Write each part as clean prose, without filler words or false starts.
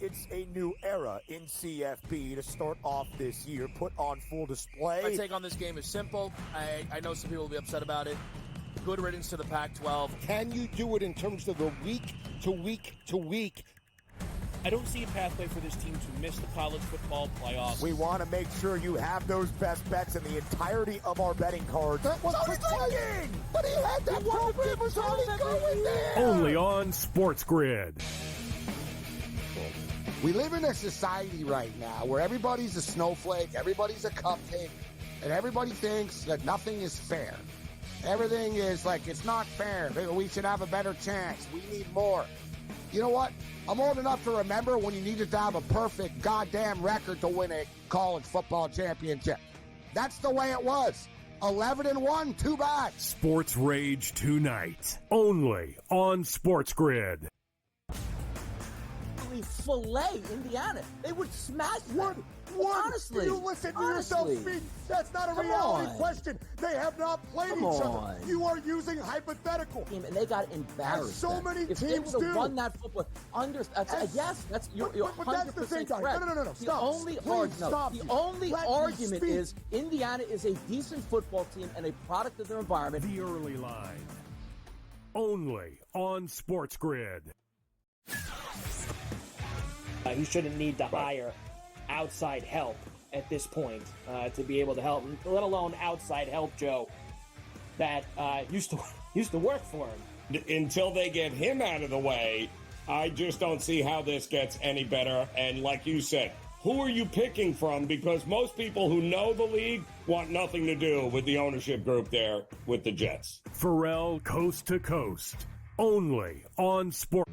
it's a new era in CFP to start off this year, put on full display. My take on this game is simple. I know some people will be upset about it. Good riddance to the Pac-12. Can you do it in terms of the week to week to week? I don't see a pathway for this team to miss the college football playoffs. We want to make sure you have those best bets in the entirety of our betting cards. That was thinking! But he had that program was already going there! Only on SportsGrid. We live in a society right now where everybody's a snowflake, everybody's a cupcake, and everybody thinks that nothing is fair. Everything is like, it's not fair. We should have a better chance. We need more. You know what? I'm old enough to remember when you needed to have a perfect goddamn record to win a college football championship. That's the way it was. 11-1, too bad. Sports Rage tonight, only on SportsGrid. Fillet Indiana. They would smash them. Honestly. Do you listen to yourself speak? That's not a reality question. They have not played each other. You are using hypothetical. And they got embarrassed. As so many if teams they do. Run that football. Yes, that's you're 100% correct. No. Stop. The only argument is Indiana is a decent football team and a product of their environment. The early line, only on SportsGrid. He shouldn't need to hire outside help at this point to be able to help him, let alone outside help, Joe, that used to work for him. Until they get him out of the way, I just don't see how this gets any better. And like you said, who are you picking from? Because most people who know the league want nothing to do with the ownership group there with the Jets. Pharrell Coast to Coast, only on Sport.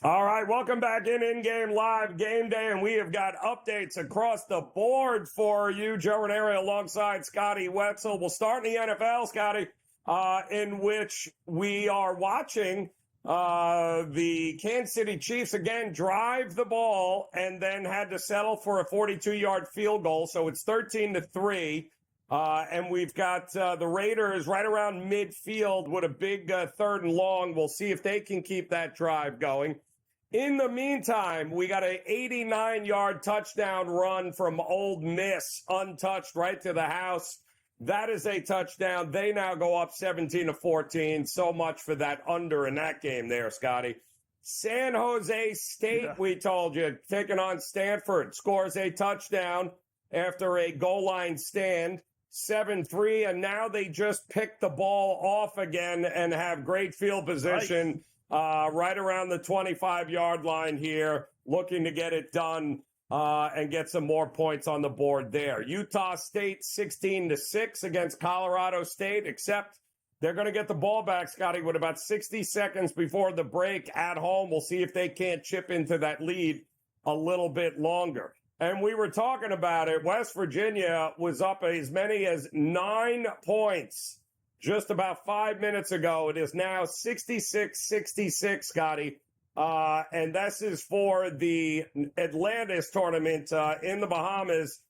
All right, welcome back in-game live game day, and we have got updates across the board for you. Joe Raineri alongside Scotty Wetzel. We'll start in the NFL, Scotty, in which we are watching the Kansas City Chiefs again drive the ball and then had to settle for a 42-yard field goal, so it's 13-3. And we've got the Raiders right around midfield with a big third and long. We'll see if they can keep that drive going. In the meantime, we got an 89-yard touchdown run from Ole Miss, untouched, right to the house. That is a touchdown. They now go up 17-14. So much for that under in that game there, Scotty. San Jose State, we told you, taking on Stanford, scores a touchdown after a goal line stand. 7-3, and now they just pick the ball off again and have great field position right around the 25-yard line here, looking to get it done and get some more points on the board there. Utah State 16-6 against Colorado State, except they're going to get the ball back, Scotty, with about 60 seconds before the break at home. We'll see if they can't chip into that lead a little bit longer. And we were talking about it. West Virginia was up as many as 9 points just about 5 minutes ago. It is now 66-66, Scotty. And this is for the Atlantis tournament in the Bahamas.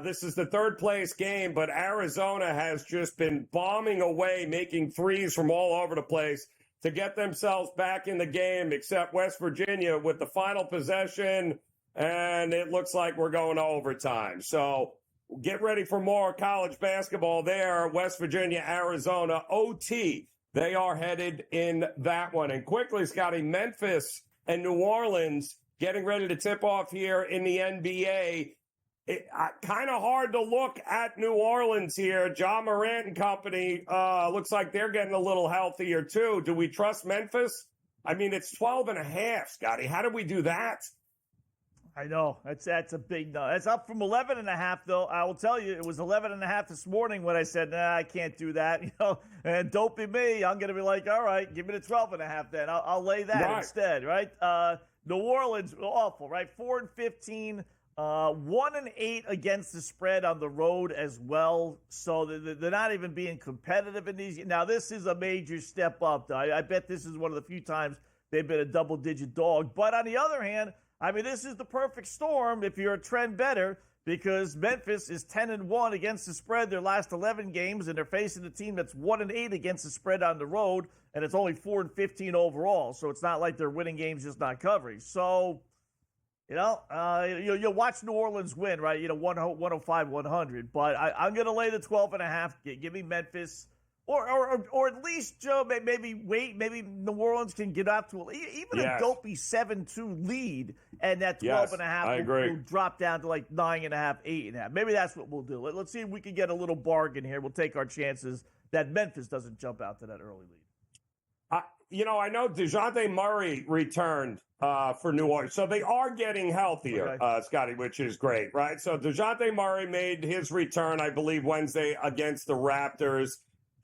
This is the third place game, but Arizona has just been bombing away, making threes from all over the place to get themselves back in the game, except West Virginia with the final possession. And it looks like we're going to overtime. So get ready for more college basketball there. West Virginia, Arizona, OT. They are headed in that one. And quickly, Scotty, Memphis and New Orleans getting ready to tip off here in the NBA. Kind of hard to look at New Orleans here. John Morant and company looks like they're getting a little healthier too. Do we trust Memphis? I mean, it's 12.5, Scotty. How do we do that? I know. That's a big no. It's up from 11.5, though. I will tell you, it was 11.5 this morning when I said, nah, I can't do that. And don't be me. I'm going to be like, all right, give me the 12.5 then. I'll lay that instead, right? New Orleans, awful, right? 4-15 1-8 against the spread on the road as well. So they're not even being competitive in these. Now, this is a major step up. I bet this is one of the few times they've been a double-digit dog. But on the other hand, I mean, this is the perfect storm if you're a trend better, because Memphis is 10-1 against the spread their last 11 games, and they're facing a team that's 1-8 against the spread on the road, and it's only 4-15 overall. So it's not like they're winning games, just not covering. So, you'll watch New Orleans win, right? 105-100. But I'm going to lay the 12.5. Give me Memphis. Or at least, Joe, maybe New Orleans can get out to even a dopey 7-2 lead, and that 12.5 will drop down to like 9.5, 8.5. Maybe that's what we'll do. Let's see if we can get a little bargain here. We'll take our chances that Memphis doesn't jump out to that early lead. I know DeJounte Murray returned for New Orleans, so they are getting healthier, Scotty, which is great, right? So DeJounte Murray made his return, I believe, Wednesday against the Raptors.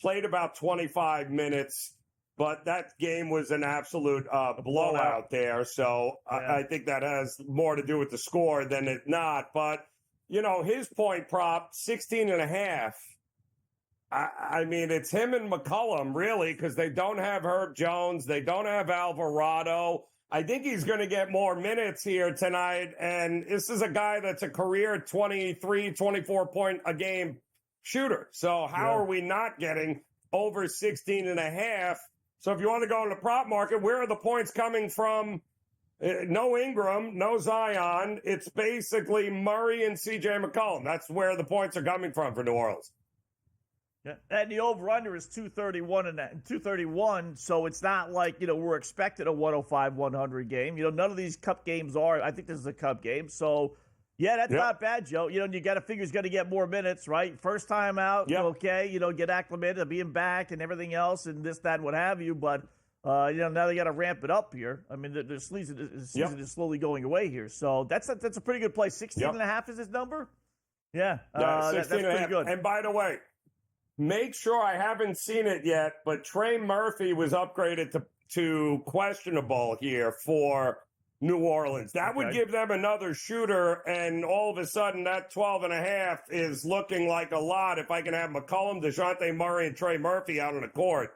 Played about 25 minutes, but that game was an absolute blowout there. So I think that has more to do with the score than it not. But, his point prop, 16.5. I mean, it's him and McCollum, really, because they don't have Herb Jones. They don't have Alvarado. I think he's going to get more minutes here tonight. And this is a guy that's a career 23, 24-point-a-game shooter. So how are we not getting over 16.5? So if you want to go in the prop market, where are the points coming from? No Ingram, no Zion. It's basically Murray and C.J. McCollum. That's where the points are coming from for New Orleans. Yeah, and the over-under is 231, so it's not like, we're expecting a 105-100 game. None of these cup games are. I think this is a cup game, so yeah, that's not bad, Joe. You got to figure he's going to get more minutes, right? First time out, okay, get acclimated to being back and everything else and this, that, and what have you. But, now they got to ramp it up here. I mean, the season is slowly going away here. So that's a pretty good play. 16.5 is his number? Yeah, that's pretty good. And by the way, make sure, I haven't seen it yet, but Trey Murphy was upgraded to questionable here for New Orleans. That would give them another shooter, and all of a sudden that 12.5 is looking like a lot. If I can have McCollum, DeJounte Murray, and Trey Murphy out on the court,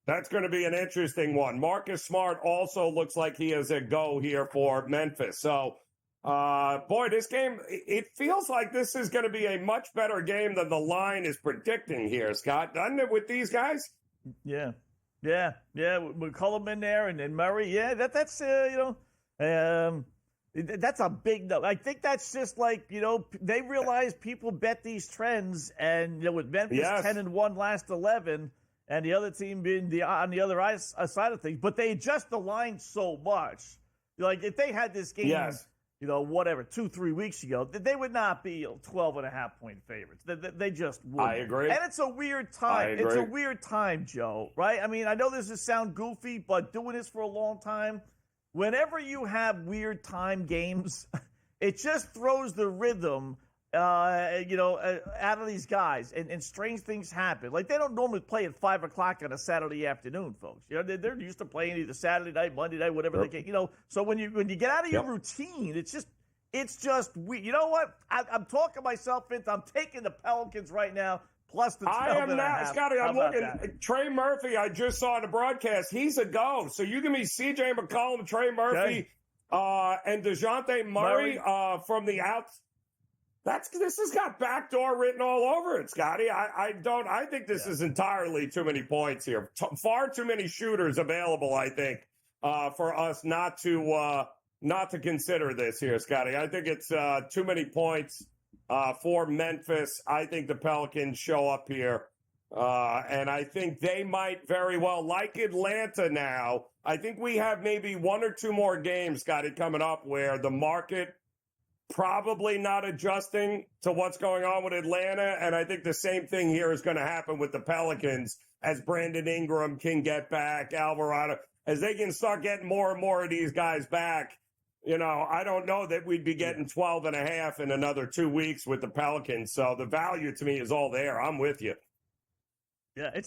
that's going to be an interesting one. Marcus Smart also looks like he is a go here for Memphis. So, boy, this game, it feels like this is going to be a much better game than the line is predicting here, Scott, doesn't it, with these guys? Yeah. McCollum in there and then Murray. Yeah, that's that's a big no. I think that's just like, they realize people bet these trends, and with Memphis 10-1 last 11, and the other team being on the other side of things, but they adjust the line so much. Like if they had this game, 2-3 weeks ago, they would not be 12.5-point favorites. They just wouldn't. I agree. And it's a weird time. It's a weird time, Joe, right? I mean, I know this is sound goofy, but doing this for a long time, whenever you have weird time games, it just throws the rhythm, out of these guys, and strange things happen. Like, they don't normally play at 5 o'clock on a Saturday afternoon, folks. They're used to playing either Saturday night, Monday night, whatever they can. So when you get out of your routine, it's just weird. You know what? I'm talking myself into. I'm taking the Pelicans right now. Plus the 12.5. I am not, Scotty. I'm looking. Trey Murphy, I just saw in the broadcast. He's a go. So you give me C.J. McCollum, Trey Murphy, and DeJounte Murray from the outs. This has got backdoor written all over it, Scotty. I think this is entirely too many points here. Far too many shooters available, I think, for us not to consider this here, Scotty. I think it's too many points for Memphis. I think the Pelicans show up here, and I think they might very well, like Atlanta now. I think we have maybe one or two more games, Scotty, coming up where the market probably not adjusting to what's going on with Atlanta. And I think the same thing here is going to happen with the Pelicans as Brandon Ingram can get back, Alvarado, as they can start getting more and more of these guys back. I don't know that we'd be getting 12.5 in another 2 weeks with the Pelicans. So the value to me is all there. I'm with you. Yeah,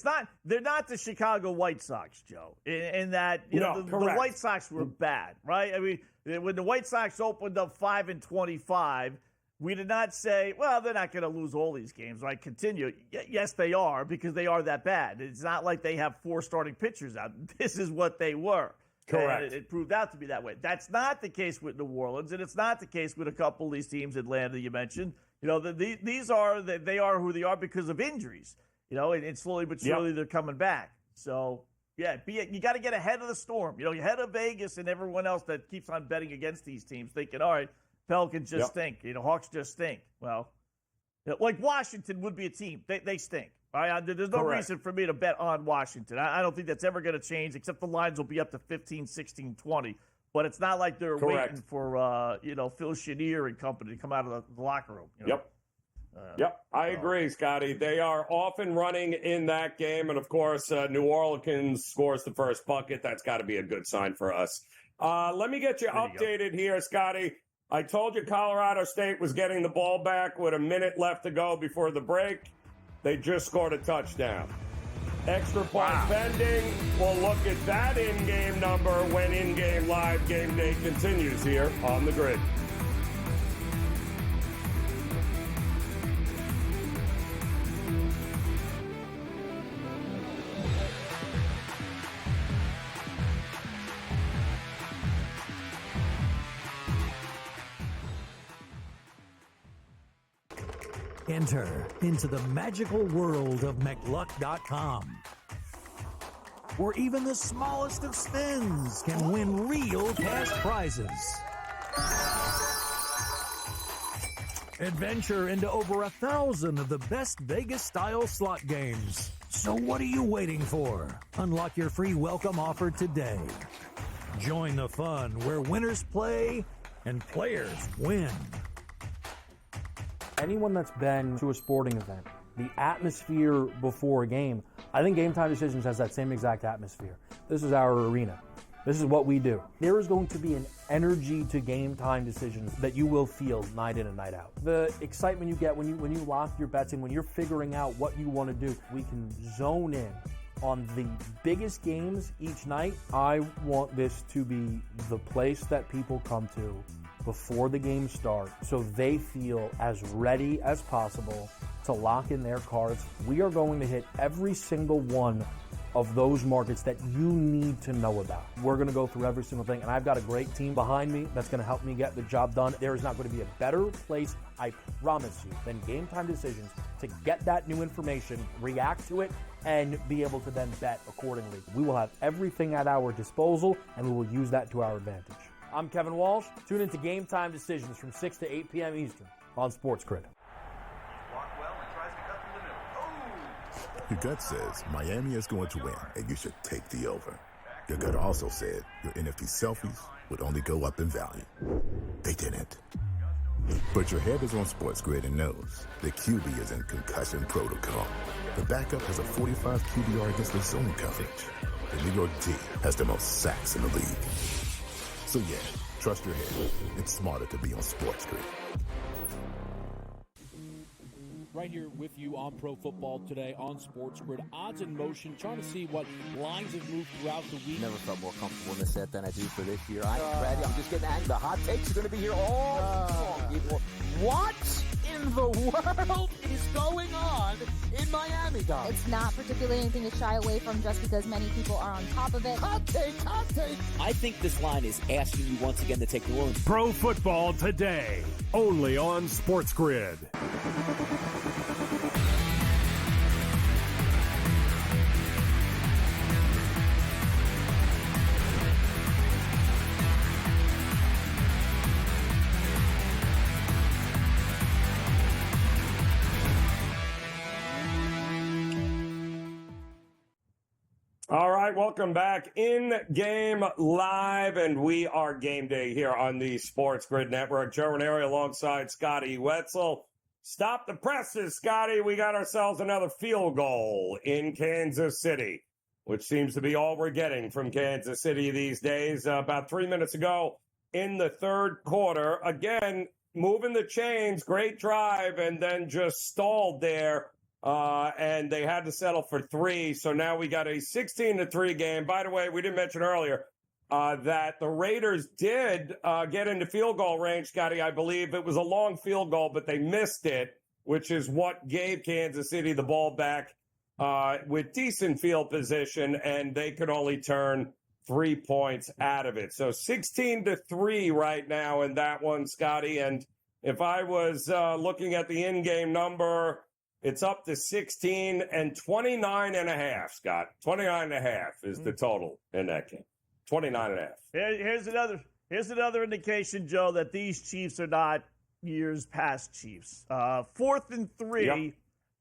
they're not the Chicago White Sox, Joe, in that the White Sox were bad, right? I mean, when the White Sox opened up 5-25, we did not say, well, they're not going to lose all these games, right? Continue. Yes, they are, because they are that bad. It's not like they have 4 starting pitchers out. This is what they were. Correct. And it proved out to be that way. That's not the case with New Orleans, and it's not the case with a couple of these teams, Atlanta, you mentioned. These are they are who they are because of injuries. And slowly but surely they're coming back. So, yeah, you got to get ahead of the storm. Ahead of Vegas and everyone else that keeps on betting against these teams, thinking, all right, Pelicans just stink. Hawks just stink. Well, like Washington would be a team. They stink. Right? There's no reason for me to bet on Washington. I don't think that's ever going to change, except the lines will be up to 15, 16, 20. But it's not like they're waiting for, Phil Chenier and company to come out of the locker room. I agree, Scotty. They are off and running in that game. And, of course, New Orleans scores the first bucket. That's got to be a good sign for us. Let me get you updated here, Scotty. I told you Colorado State was getting the ball back with a minute left to go before the break. They just scored a touchdown. Extra point pending. We'll look at that in-game number when in-game live game day continues here on the grid. Enter into the magical world of McLuck.com, where even the smallest of spins can win real cash prizes. Adventure into over 1,000 of the best Vegas-style slot games. So what are you waiting for? Unlock your free welcome offer today. Join the fun where winners play and players win. Anyone that's been to a sporting event, the atmosphere before a game, I think Game Time Decisions has that same exact atmosphere. This is our arena. This is what we do. There is going to be an energy to Game Time Decisions that you will feel night in and night out. The excitement you get when you lock your bets in, when you're figuring out what you want to do, we can zone in on the biggest games each night. I want this to be the place that people come to before the game starts, so they feel as ready as possible to lock in their cards. We are going to hit every single one of those markets that you need to know about. We're going to go through every single thing, and I've got a great team behind me that's going to help me get the job done. There is not going to be a better place, I promise you, than Game Time Decisions to get that new information, react to it, and be able to then bet accordingly. We will have everything at our disposal, and we will use that to our advantage. I'm Kevin Walsh. Tune into Game Time Decisions from 6 to 8 p.m. Eastern on SportsGrid. Your gut says Miami is going to win, and you should take the over. Your gut also said your NFT selfies would only go up in value. They didn't. But your head is on SportsGrid and knows the QB is in concussion protocol. The backup has a 45 QBR against the zone coverage. The New York D has the most sacks in the league. So yeah, trust your head. It's smarter to be on SportsGrid. Right here with you on Pro Football Today on SportsGrid. Odds in motion, trying to see what lines have moved throughout the week. Never felt more comfortable in this set than I do for this year. I am ready. I'm just getting angry. The hot takes are going to be here all long. What in the world is going on in Miami, Dom? It's not particularly anything to shy away from just because many people are on top of it. Hot take, hot take. I think this line is asking you once again to take New Orleans. Pro Football Today, only on SportsGrid. All right, welcome back in Game Live, and we are Game Day here on the Sports Grid Network. Joe Raineri alongside Scotty Wetzel. Stop the presses, Scotty. We got ourselves another field goal in Kansas City, which seems to be all we're getting from Kansas City these days. About 3 minutes ago in the third quarter, again, moving the chains, great drive, and then just stalled there and they had to settle for 3. So now we got a 16-3 game. By the way, we didn't mention earlier that the Raiders did get into field goal range, Scotty. I believe it was a long field goal, but they missed it, which is what gave Kansas City the ball back with decent field position, and they could only turn 3 points out of it. So 16-3 right now in that one, Scotty. And if I was looking at the in-game number, it's up to 16 and 29.5, Scott. 29.5 is the total in that game. 29.5. Here's another indication, Joe, that these Chiefs are not years past Chiefs. 4th and 3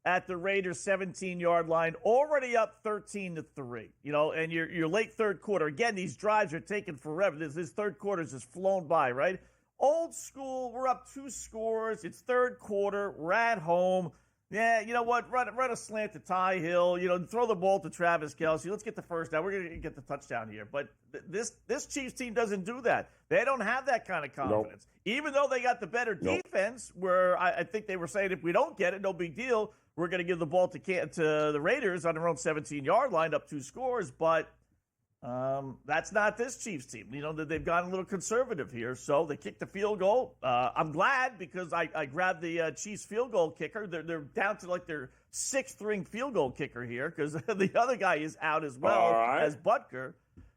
at the Raiders 17-yard line, already up 13-3. You know, and your late third quarter. Again, these drives are taking forever. This third quarter has just flown by, right? Old school, we're up 2 scores. It's third quarter. We're at home. Yeah, you know what? Run a slant to Ty Hill. You know, throw the ball to Travis Kelce. Let's get the first down. We're going to get the touchdown here. But this Chiefs team doesn't do that. They don't have that kind of confidence. Nope. Even though they got the better defense, where I think they were saying if we don't get it, no big deal. We're going to give the ball to the Raiders on their own 17-yard line, up 2 scores. But that's not this Chiefs team. You know, they've gone a little conservative here. So they kicked the field goal. I'm glad because I grabbed the Chiefs field goal kicker. They're down to like their 6th-string field goal kicker here because the other guy is out as well as Butker.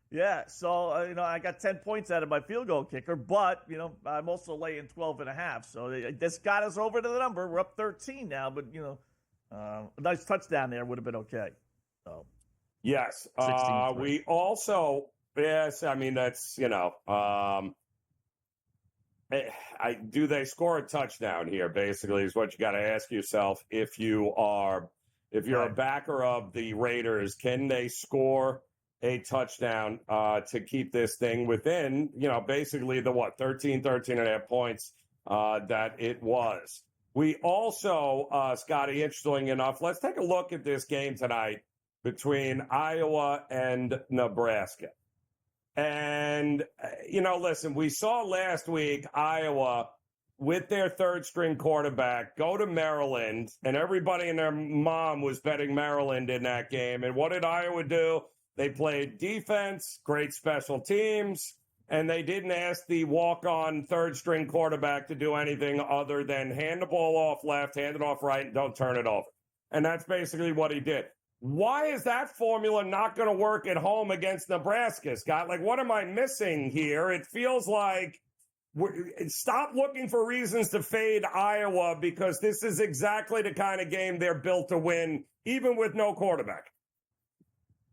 Yeah, so, you know, I got 10 points out of my field goal kicker, but, you know, I'm also laying 12.5. So this got us over to the number. We're up 13 now, but, you know, a nice touchdown there would have been okay. So. Yes. We also, yes, I mean, that's, you know, do they score a touchdown here, basically, is what you got to ask yourself. If you're a backer of the Raiders, can they score a touchdown to keep this thing within, you know, basically the 13 and a half points that it was. We also, Scotty, interesting enough, let's take a look at this game tonight between Iowa and Nebraska. And, you know, listen, we saw last week Iowa with their 3rd-string quarterback go to Maryland, and everybody and their mom was betting Maryland in that game. And what did Iowa do? They played defense, great special teams, and they didn't ask the walk-on 3rd-string quarterback to do anything other than hand the ball off left, hand it off right, and don't turn it over. And that's basically what he did. Why is that formula not going to work at home against Nebraska, Scott? Like, what am I missing here? It feels like stop looking for reasons to fade Iowa because this is exactly the kind of game they're built to win, even with no quarterback.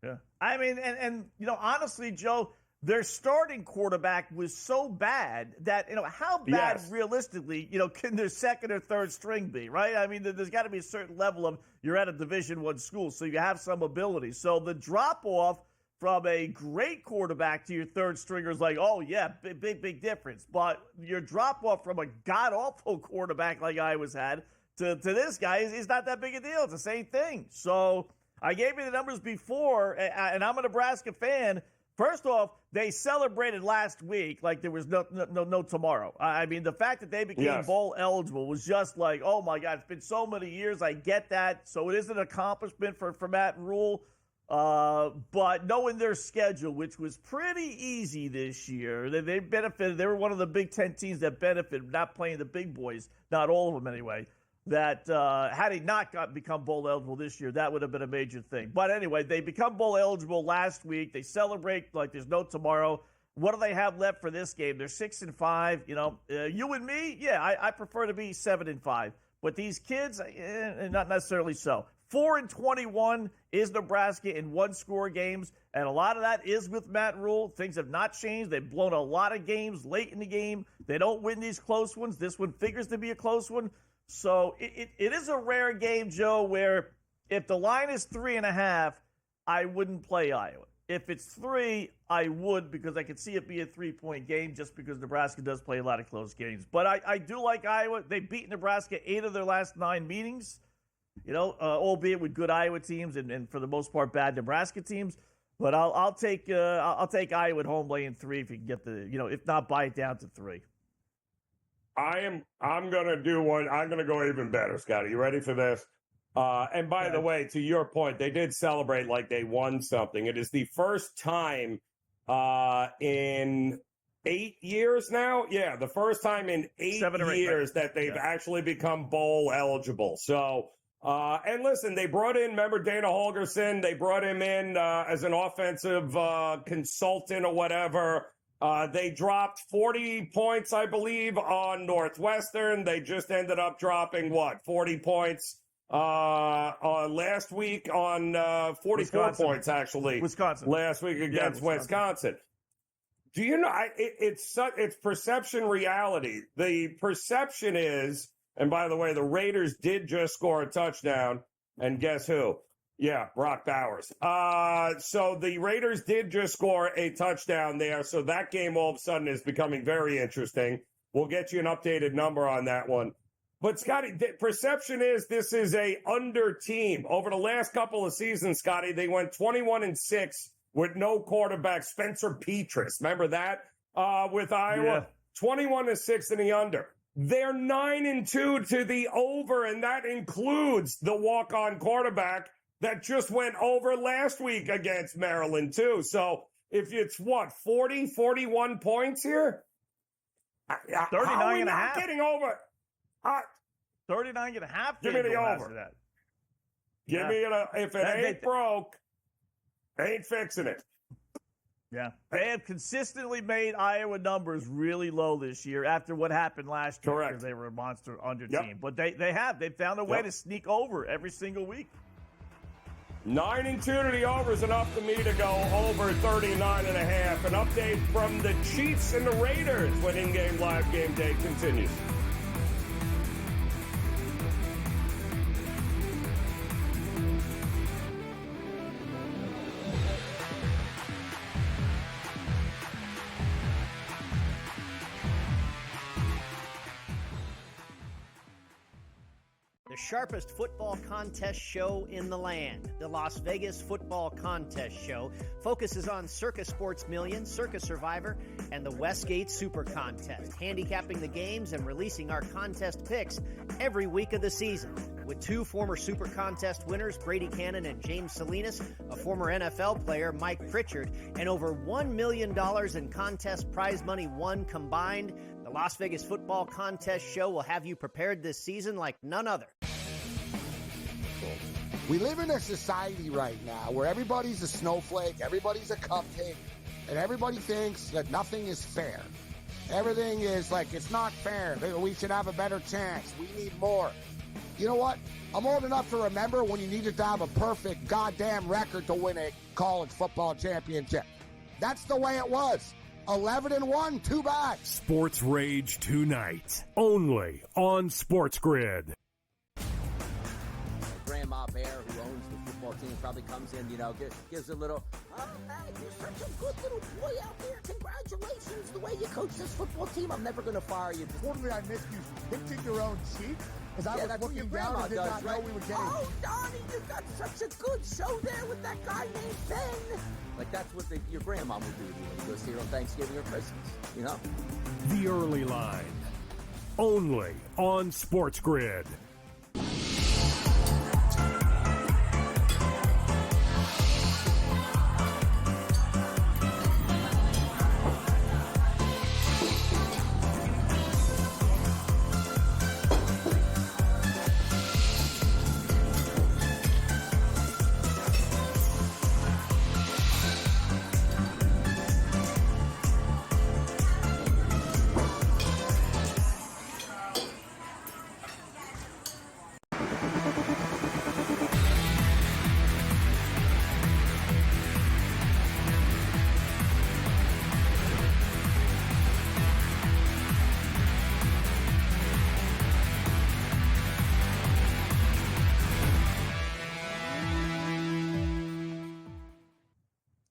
Yeah. I mean, and you know, honestly, Joe, their starting quarterback was so bad that, you know, how bad realistically, you know, can their 2nd or 3rd string be, right? I mean, there's got to be a certain level of you're at a Division I school, so you have some ability. So the drop-off from a great quarterback to your 3rd stringer is like, oh, yeah, big difference. But your drop-off from a god-awful quarterback like Iowa's had to this guy is not that big a deal. It's the same thing. So I gave you the numbers before, and I'm a Nebraska fan. First off, they celebrated last week like there was no tomorrow. I mean, the fact that they became bowl eligible was just like, oh, my God, it's been so many years. I get that. So it is an accomplishment for Matt Rule. But knowing their schedule, which was pretty easy this year, they benefited. They were one of the Big Ten teams that benefited, not playing the big boys, not all of them anyway. That had he not become bowl eligible this year, that would have been a major thing. But anyway, they become bowl eligible last week. They celebrate like there's no tomorrow. What do they have left for this game? They're 6-5. You know, you and me, I prefer to be 7-5. But these kids, not necessarily so. 4-21 is Nebraska in 1-score games, and a lot of that is with Matt Rule. Things have not changed. They've blown a lot of games late in the game. They don't win these close ones. This one figures to be a close one. So it is a rare game, Joe, where if the line is 3.5, I wouldn't play Iowa. If it's 3, I would because I could see it be a 3-point game just because Nebraska does play a lot of close games. But I do like Iowa. They beat Nebraska 8 of their last 9 meetings, you know, albeit with good Iowa teams and for the most part bad Nebraska teams. But I'll take Iowa at home laying 3 if you can get the, you know, if not buy it down to 3. I'm going to do one. I'm going to go even better, Scotty. You ready for this? And by the way, to your point, they did celebrate like they won something. It is the first time in 8 years now. Yeah, the first time in 8 years that they've actually become bowl eligible. So, and listen, they brought in, remember Dana Holgerson? They brought him in as an offensive consultant or whatever. They dropped 40 points, I believe, on Northwestern. They just ended up dropping, 40 points last week on 44 Wisconsin. points, actually. Wisconsin. Last week against Wisconsin. Do you know, it's perception reality. The perception is, and by the way, the Raiders did just score a touchdown, and guess who? Yeah, Brock Bowers. So the Raiders did just score a touchdown there, so that game all of a sudden is becoming very interesting. We'll get you an updated number on that one. But, Scotty, the perception is this is a under team. Over the last couple of seasons, Scotty, they went 21-6 with no quarterback. Spencer Petras, remember that? With Iowa, 21-6 in the under. They're 9-2 to the over, and that includes the walk-on quarterback that just went over last week against Maryland, too. So if it's, 40, 41 points here? 39 how are we and a not half. getting over? 39 and a half. Give me the over. After that. Give me it. If it ain't broke, ain't fixing it. Yeah. They have consistently made Iowa numbers really low this year after what happened last year. Correct. Because they were a monster under team. But they've found a way to sneak over every single week. 9-2 to the over is enough for me to go over 39.5. An update from the Chiefs and the Raiders when in-game live game day continues. The sharpest football contest show in the land, the Las Vegas Football Contest Show, focuses on Circus Sports Million, Circus Survivor, and the Westgate Super Contest, handicapping the games and releasing our contest picks every week of the season. With two former Super Contest winners, Brady Cannon and James Salinas, a former NFL player, Mike Pritchard, and over $1 million in contest prize money won combined, the Las Vegas Football Contest Show will have you prepared this season like none other. We live in a society right now where everybody's a snowflake, everybody's a cupcake, and everybody thinks that nothing is fair. Everything is like, it's not fair. We should have a better chance. We need more. You know what? I'm old enough to remember when you needed to have a perfect goddamn record to win a college football championship. That's the way it was. 11-1, too bad. Sports Rage tonight, only on SportsGrid. Grandma Bear, who owns the football team, probably comes in, gives a little, oh, man, you're such a good little boy out there. Congratulations, the way you coach this football team. I'm never going to fire you. Totally, I missed you pinching your own cheek as I was looking down and did not know we were getting. Oh, Donnie, you got such a good show there with that guy named Ben. Like, that's what your grandma would do to you when you go see her on Thanksgiving or Christmas, The Early Line, only on SportsGrid.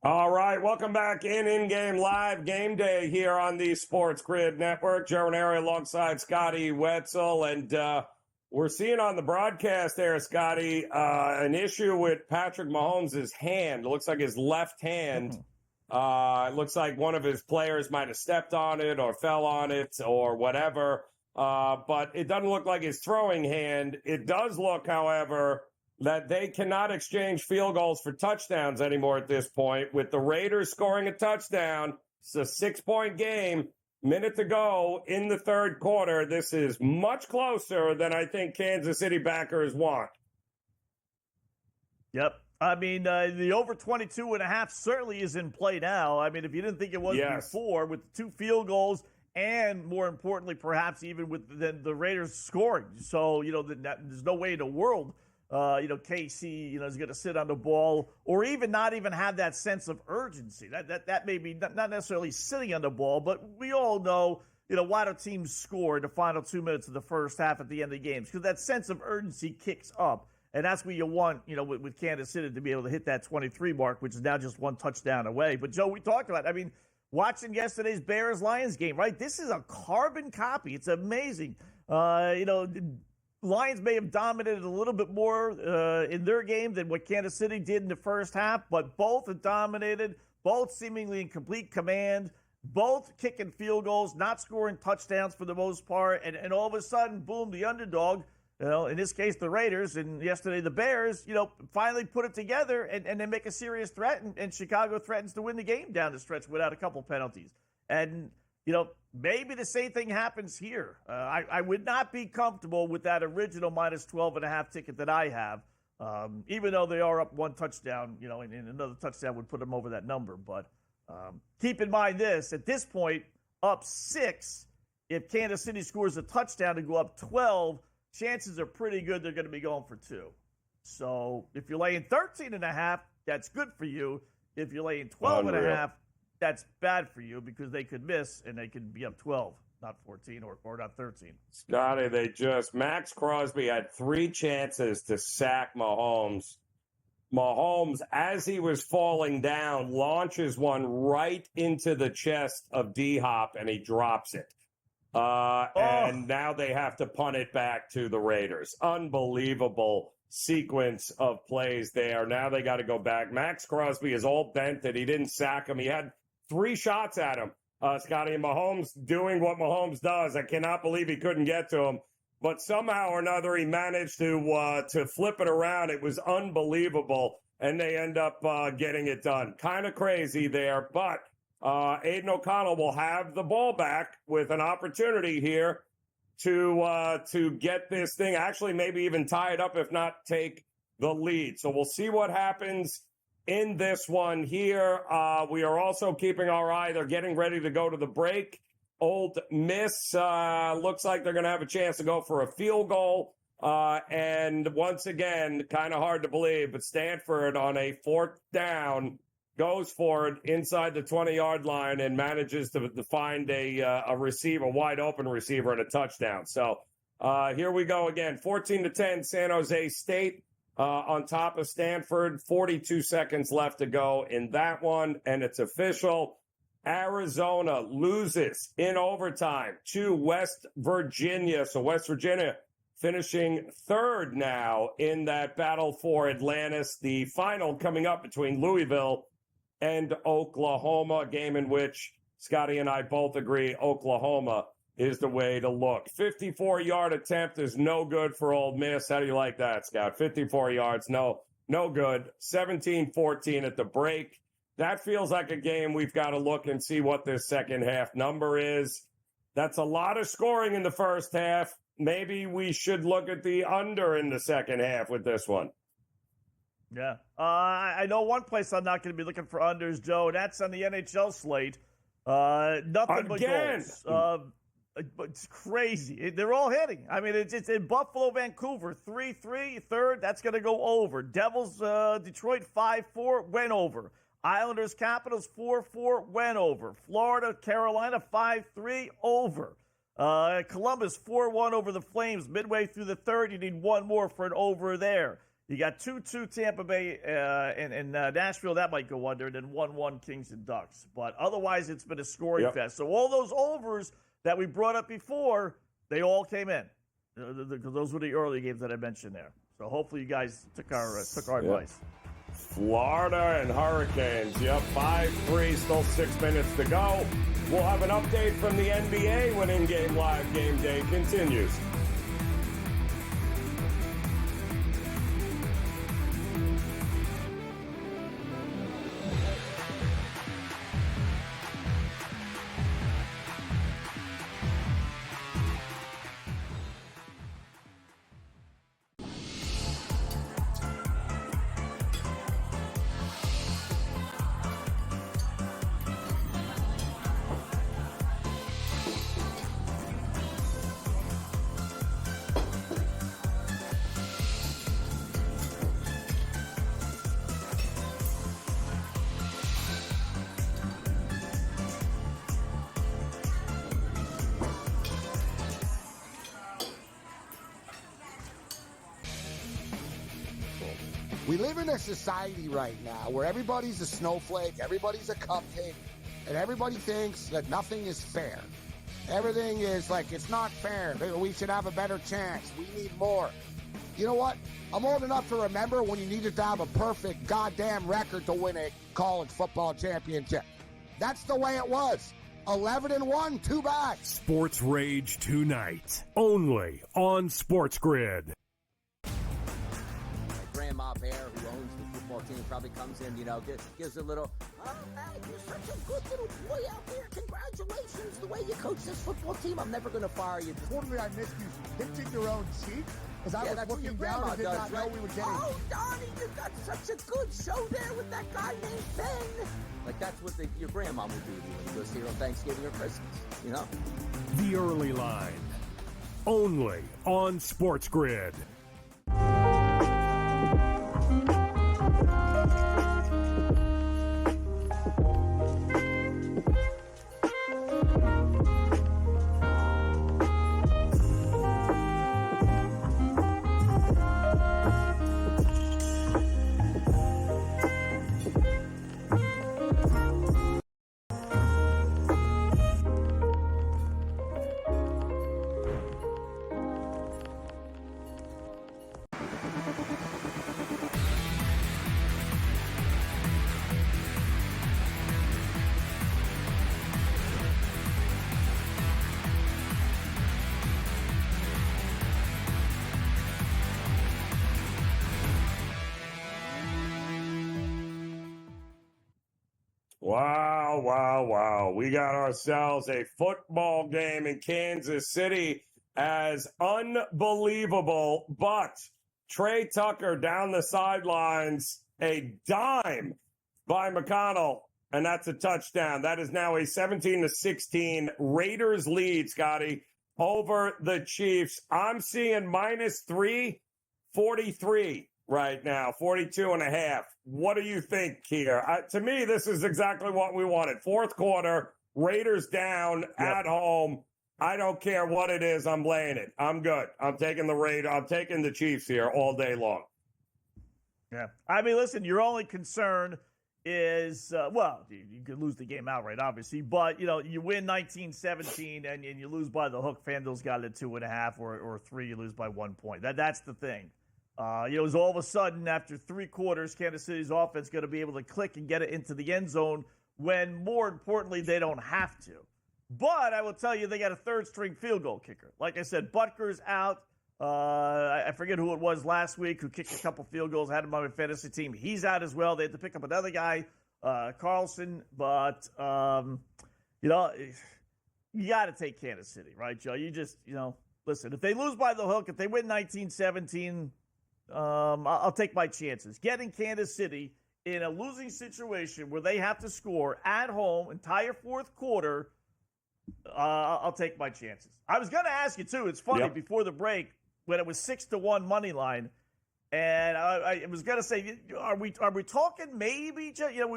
All right, welcome back in-game live game day here on the Sports Grid Network. Joe Raineri alongside Scotty Wetzel, and we're seeing on the broadcast there, Scotty, an issue with Patrick Mahomes' hand. It looks like his left hand. It looks like one of his players might have stepped on it or fell on it or whatever, but it doesn't look like his throwing hand. It does look, however, that they cannot exchange field goals for touchdowns anymore at this point. With the Raiders scoring a touchdown, it's a 6-point game, minute to go in the third quarter. This is much closer than I think Kansas City backers want. Yep. I mean, the over 22.5 certainly is in play now. I mean, if you didn't think it was before, with the 2 field goals and, more importantly, perhaps even with the Raiders scoring. So, there's no way in the world, KC, is going to sit on the ball or even not even have that sense of urgency. That may be not necessarily sitting on the ball, but we all know, why do teams score in the final 2 minutes of the first half at the end of the games? Because that sense of urgency kicks up. And that's what you want, with Kansas City to be able to hit that 23 mark, which is now just 1 touchdown away. But, Joe, we talked about it. I mean, watching yesterday's Bears-Lions game, right? This is a carbon copy. It's amazing. Lions may have dominated a little bit more in their game than what Kansas City did in the first half, but both have dominated, both seemingly in complete command, both kicking field goals, not scoring touchdowns for the most part, and all of a sudden, boom, the underdog, in this case, the Raiders, and yesterday the Bears, finally put it together and they make a serious threat, and Chicago threatens to win the game down the stretch without a couple penalties. And, maybe the same thing happens here. I would not be comfortable with that original minus 12.5 ticket that I have, even though they are up 1 touchdown, and another touchdown would put them over that number. But keep in mind this, at this point, up 6, if Kansas City scores a touchdown to go up 12, chances are pretty good they're going to be going for 2. So if you're laying 13.5, that's good for you. If you're laying 12.5, that's bad for you because they could miss and they could be up 12, not 14 or not 13. Scotty, Max Crosby had 3 chances to sack Mahomes. Mahomes, as he was falling down, launches one right into the chest of D-Hop and he drops it. And now they have to punt it back to the Raiders. Unbelievable sequence of plays there. Now they got to go back. Max Crosby is all bent that he didn't sack him. He had 3 shots at him, Scotty, and Mahomes doing what Mahomes does. I cannot believe he couldn't get to him. But somehow or another, he managed to flip it around. It was unbelievable, and they end up getting it done. Kind of crazy there, but Aiden O'Connell will have the ball back with an opportunity here to get this thing, actually maybe even tie it up, if not take the lead. So we'll see what happens in this one here. We are also keeping our eye. They're getting ready to go to the break. Ole Miss looks like they're going to have a chance to go for a field goal. And once again, kind of hard to believe, but Stanford on a 4th down goes for it inside the 20-yard line and manages to find a receiver, wide open receiver, and a touchdown. So here we go again. 14-10, San Jose State on top of Stanford. 42 seconds left to go in that one, and it's official. Arizona loses in overtime to West Virginia. So West Virginia finishing 3rd now in that battle for Atlantis. The final coming up between Louisville and Oklahoma, a game in which Scotty and I both agree Oklahoma is the way to look. 54-yard attempt is no good for Ole Miss. How do you like that, Scott? 54 yards, no good. 17-14 at the break. That feels like a game we've got to look and see what this second half number is. That's a lot of scoring in the first half. Maybe we should look at the under in the second half with this one. Yeah. I know one place I'm not going to be looking for unders, Joe, and that's on the NHL slate. Nothing but goals. It's crazy. They're all hitting. I mean, it's in Buffalo, Vancouver, 3-3, 3rd. That's going to go over. Devils, Detroit, 5-4, went over. Islanders, Capitals, 4-4, went over. Florida, Carolina, 5-3, over. Columbus, 4-1 over the Flames. Midway through the 3rd, you need one more for an over there. You got 2-2 Tampa Bay and Nashville. That might go under. And then 1-1 Kings and Ducks. But otherwise, it's been a scoring fest. So all those overs that we brought up before, they all came in. Those were the early games that I mentioned there. So hopefully you guys took our advice. Florida and Hurricanes. 5-3, still 6 minutes to go. We'll have an update from the NBA when In-Game Live Game Day continues. We live in a society right now where everybody's a snowflake, everybody's a cupcake, and everybody thinks that nothing is fair. Everything is like, it's not fair. We should have a better chance. We need more. You know what? I'm old enough to remember when you needed to have a perfect goddamn record to win a college football championship. That's the way it was. 11-1, too bad. Sports Rage tonight, only on SportsGrid. Grandma Bear, who owns the football team, probably comes in, gives a little, oh, man, you're such a good little boy out there. Congratulations, the way you coach this football team. I'm never going to fire you. Totally, I missed you pinching your own cheek as I was looking down and did not know we were getting. Oh, Donnie, you got such a good show there with that guy named Ben. Like, that's what your grandma would do to you when you go see her on Thanksgiving or Christmas, The Early Line, only on SportsGrid. Wow. We got ourselves a football game in Kansas City as unbelievable. But Trey Tucker down the sidelines, a dime by McConnell, and that's a touchdown. That is now a 17-16 Raiders lead, Scotty, over the Chiefs. I'm seeing minus 343 right now, 42.5. What do you think here? To me, this is exactly what we wanted. Fourth quarter, Raiders down at home. I don't care what it is. I'm laying it. I'm good. I'm taking the Raiders. I'm taking the Chiefs here all day long. Yeah. I mean, listen, your only concern is, you could lose the game outright, obviously, but, you win 19-17 and you lose by the hook. FanDuel's got it at 2.5 or 3, you lose by 1 point. That's the thing. It was all of a sudden after 3 quarters, Kansas City's offense going to be able to click and get it into the end zone when, more importantly, they don't have to. But I will tell you, they got a third-string field goal kicker. Like I said, Butker's out. I forget who it was last week who kicked a couple field goals, had him on my fantasy team. He's out as well. They had to pick up another guy, Carlson. But, you got to take Kansas City, right, Joe? You just, listen, if they lose by the hook, if they win 19-17, I'll take my chances. Getting Kansas City in a losing situation where they have to score at home, entire fourth quarter, I'll take my chances. I was going to ask you, too. It's funny, before the break, when it was 6-1 money line, and I was going to say, are we talking maybe,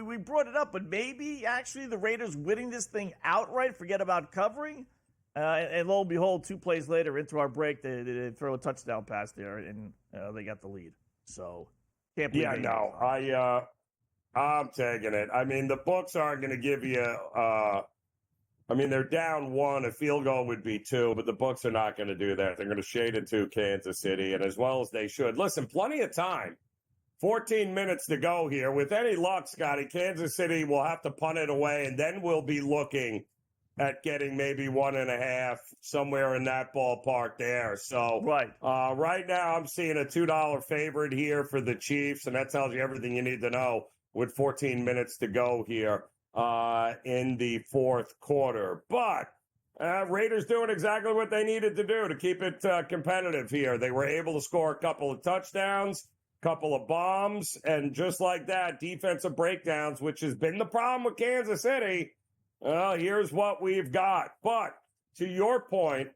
we brought it up, but maybe actually the Raiders winning this thing outright, forget about covering? And lo and behold, 2 plays later into our break, they throw a touchdown pass there, and they got the lead. So, can't believe it. Yeah, no, I'm taking it. I mean, the books aren't going to give you they're down 1. A field goal would be 2, but the books are not going to do that. They're going to shade it to Kansas City, and as well as they should. Listen, plenty of time. 14 minutes to go here. With any luck, Scotty, Kansas City will have to punt it away, and then we'll be looking at getting maybe 1.5, somewhere in that ballpark there. So right now I'm seeing a $2 favorite here for the Chiefs, and that tells you everything you need to know with 14 minutes to go here in the fourth quarter. But Raiders doing exactly what they needed to do to keep it competitive here. They were able to score a couple of touchdowns, couple of bombs, and just like that, defensive breakdowns, which has been the problem with Kansas City. Here's what we've got. But to your point,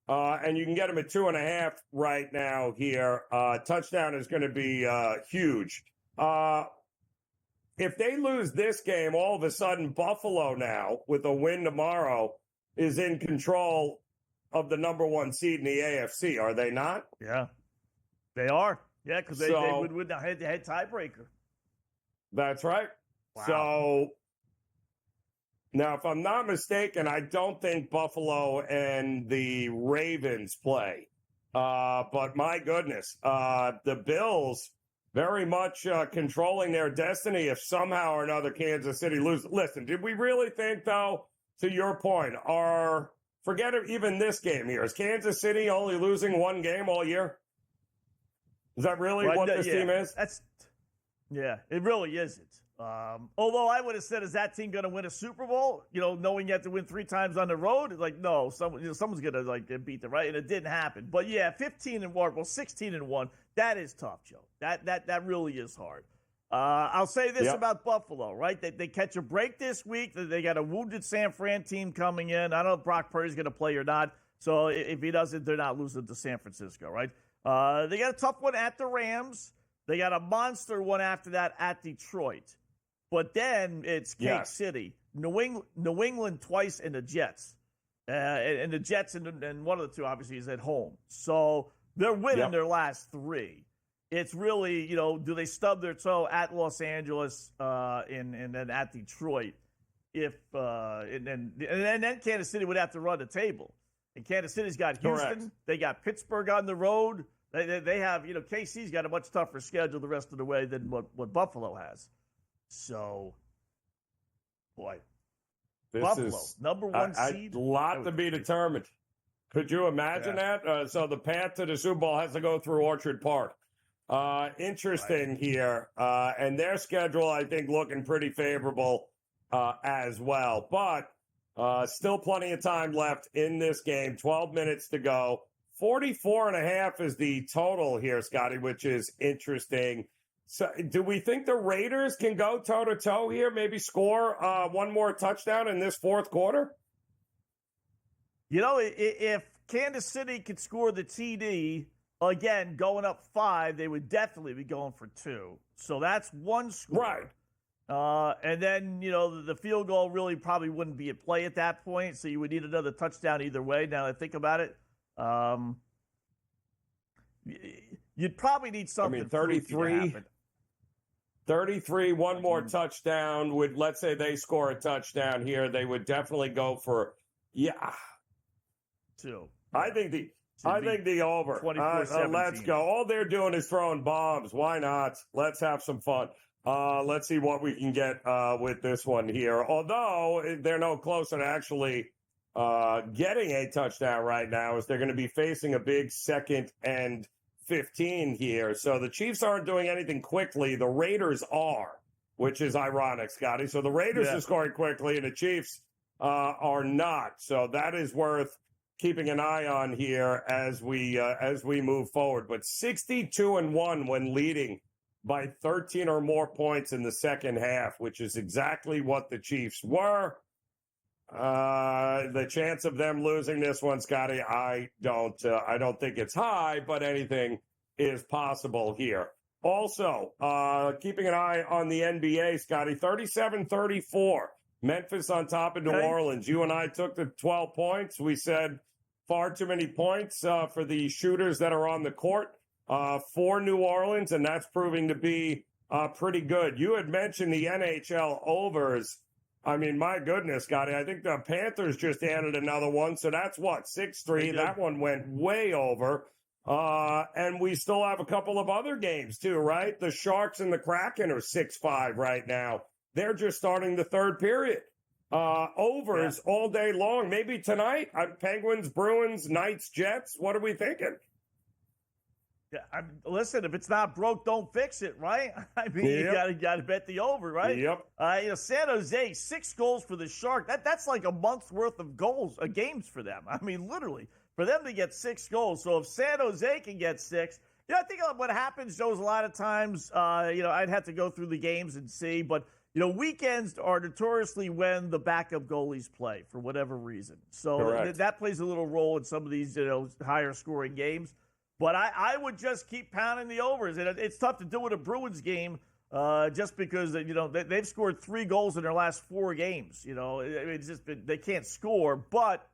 and you can get them at 2.5 right now here, touchdown is going to be huge. If they lose this game, all of a sudden Buffalo now, with a win tomorrow, is in control of the number 1 seed in the AFC. Are they not? Yeah, they are. Yeah, because they would win the head-to-head tiebreaker. That's right. Wow. So now, if I'm not mistaken, I don't think Buffalo and the Ravens play. But my goodness, the Bills very much controlling their destiny if somehow or another Kansas City loses. Listen, did we really think, though, to your point, forget it, even this game here, is Kansas City only losing one game all year? Is that really what this team is? It really isn't. Although I would have said, is that team going to win a Super Bowl? Knowing you have to win 3 times on the road, no, someone's going to beat them, right? And it didn't happen. But 15-1, 16-1, that is tough, Joe. That really is hard. I'll say this about Buffalo, right? They catch a break this week. They got a wounded San Fran team coming in. I don't know if Brock Purdy's going to play or not. So if he doesn't, they're not losing to San Francisco, right? They got a tough one at the Rams. They got a monster one after that at Detroit. But then it's Cake City, New England twice, and the Jets. And the Jets and one of the two, obviously, is at home. So they're winning their last 3. It's really, do they stub their toe at Los Angeles and then at Detroit? And then Kansas City would have to run the table. And Kansas City's got Houston. Correct. They got Pittsburgh on the road. They have, KC's got a much tougher schedule the rest of the way than what Buffalo has. So, boy, This Buffalo, is number 1 seed. A lot to be determined. Could you imagine that? So the path to the Super Bowl has to go through Orchard Park. Interesting here. And their schedule, I think, looking pretty favorable as well. But still plenty of time left in this game. 12 minutes to go. 44.5 is the total here, Scotty, which is interesting. So do we think the Raiders can go toe-to-toe here, maybe score one more touchdown in this fourth quarter? If Kansas City could score the TD, again, going up 5, they would definitely be going for 2. So that's one score. Right. And then, the field goal really probably wouldn't be at play at that point, so you would need another touchdown either way. Now that I think about it, you'd probably need something. 33, one more touchdown would, let's say they score a touchdown here, they would definitely go for, 2. I think the over. Let's go. All they're doing is throwing bombs. Why not? Let's have some fun. Let's see what we can get with this one here. Although they're no closer to actually getting a touchdown right now, as they're going to be facing a big 2nd and 15 here. So the Chiefs aren't doing anything quickly. The Raiders are, which is ironic, Scotty. So the Raiders are scoring quickly and the Chiefs are not. So that is worth keeping an eye on here as we move forward. But 62-1 when leading by 13 or more points in the second half, which is exactly what the Chiefs were. The chance of them losing this one, Scotty, I don't think it's high, but anything is possible here. Also, keeping an eye on the NBA, Scotty, 37-34. Memphis on top of New Orleans. You and I took the 12 points. We said far too many points for the shooters that are on the court for New Orleans, and that's proving to be pretty good. You had mentioned the NHL overs. I mean, my goodness, Scotty, I think the Panthers just added another one. So that's what, 6-3. That one went way over. And we still have a couple of other games, too, right? The Sharks and the Kraken are 6-5 right now. They're just starting the third period. Overs all day long. Maybe tonight, Penguins, Bruins, Knights, Jets. What are we thinking? Yeah, listen, if it's not broke, don't fix it, right? I mean, you gotta bet the over, right? Yep. San Jose, 6 goals for the Shark. That's like a month's worth of games for them. I mean, literally, for them to get 6 goals. So if San Jose can get 6, I think what happens, Joe, is a lot of times, I'd have to go through the games and see, but weekends are notoriously when the backup goalies play for whatever reason. So that plays a little role in some of these, higher scoring games. But I would just keep pounding the overs. And it's tough to do with a Bruins game just because, they've scored 3 goals in their last 4 games. It's just they can't score. But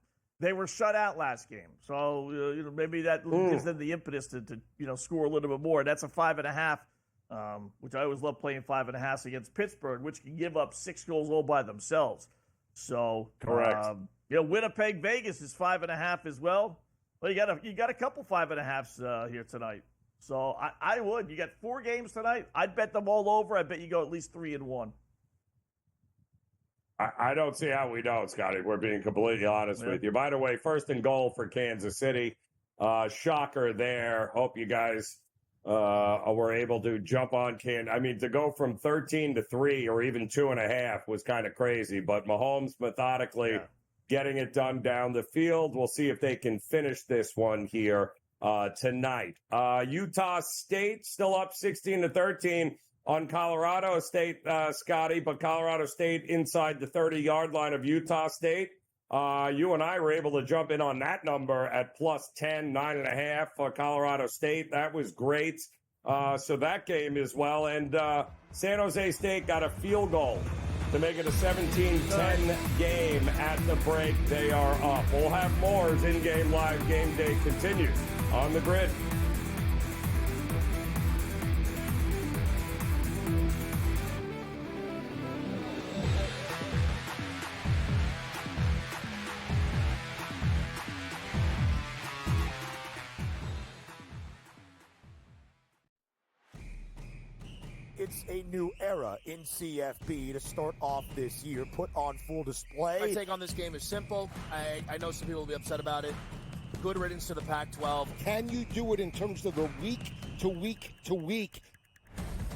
They were shut out last game, so maybe that gives them the impetus to score a little bit more. That's a 5.5, which I always love playing 5.5 against Pittsburgh, which can give up 6 goals all by themselves. So correct. Winnipeg, Vegas is 5.5 as well. Well, you got a couple 5.5s here tonight. So I would. You got 4 games tonight. I'd bet them all over. I bet you go at least 3-1. I don't see how we don't, Scotty. We're being completely honest with you. By the way, first and goal for Kansas City. Shocker there. Hope you guys were able to jump on to go from 13 to 3 or even 2.5 was kind of crazy. But Mahomes methodically getting it done down the field. We'll see if they can finish this one here tonight. Utah State still up 16-13 on Colorado State, Scotty, but Colorado State inside the 30-yard line of Utah State. You and I were able to jump in on that number at plus 10, 9.5 for Colorado State. That was great. So that game as well. And San Jose State got a field goal to make it a 17-10 game at the break. They are up. We'll have more as in-game live game day continues on the grid. It's a new era in CFB to start off this year, put on full display. My take on this game is simple. I know some people will be upset about it. Good riddance to the Pac-12. Can you do it in terms of the week to week to week?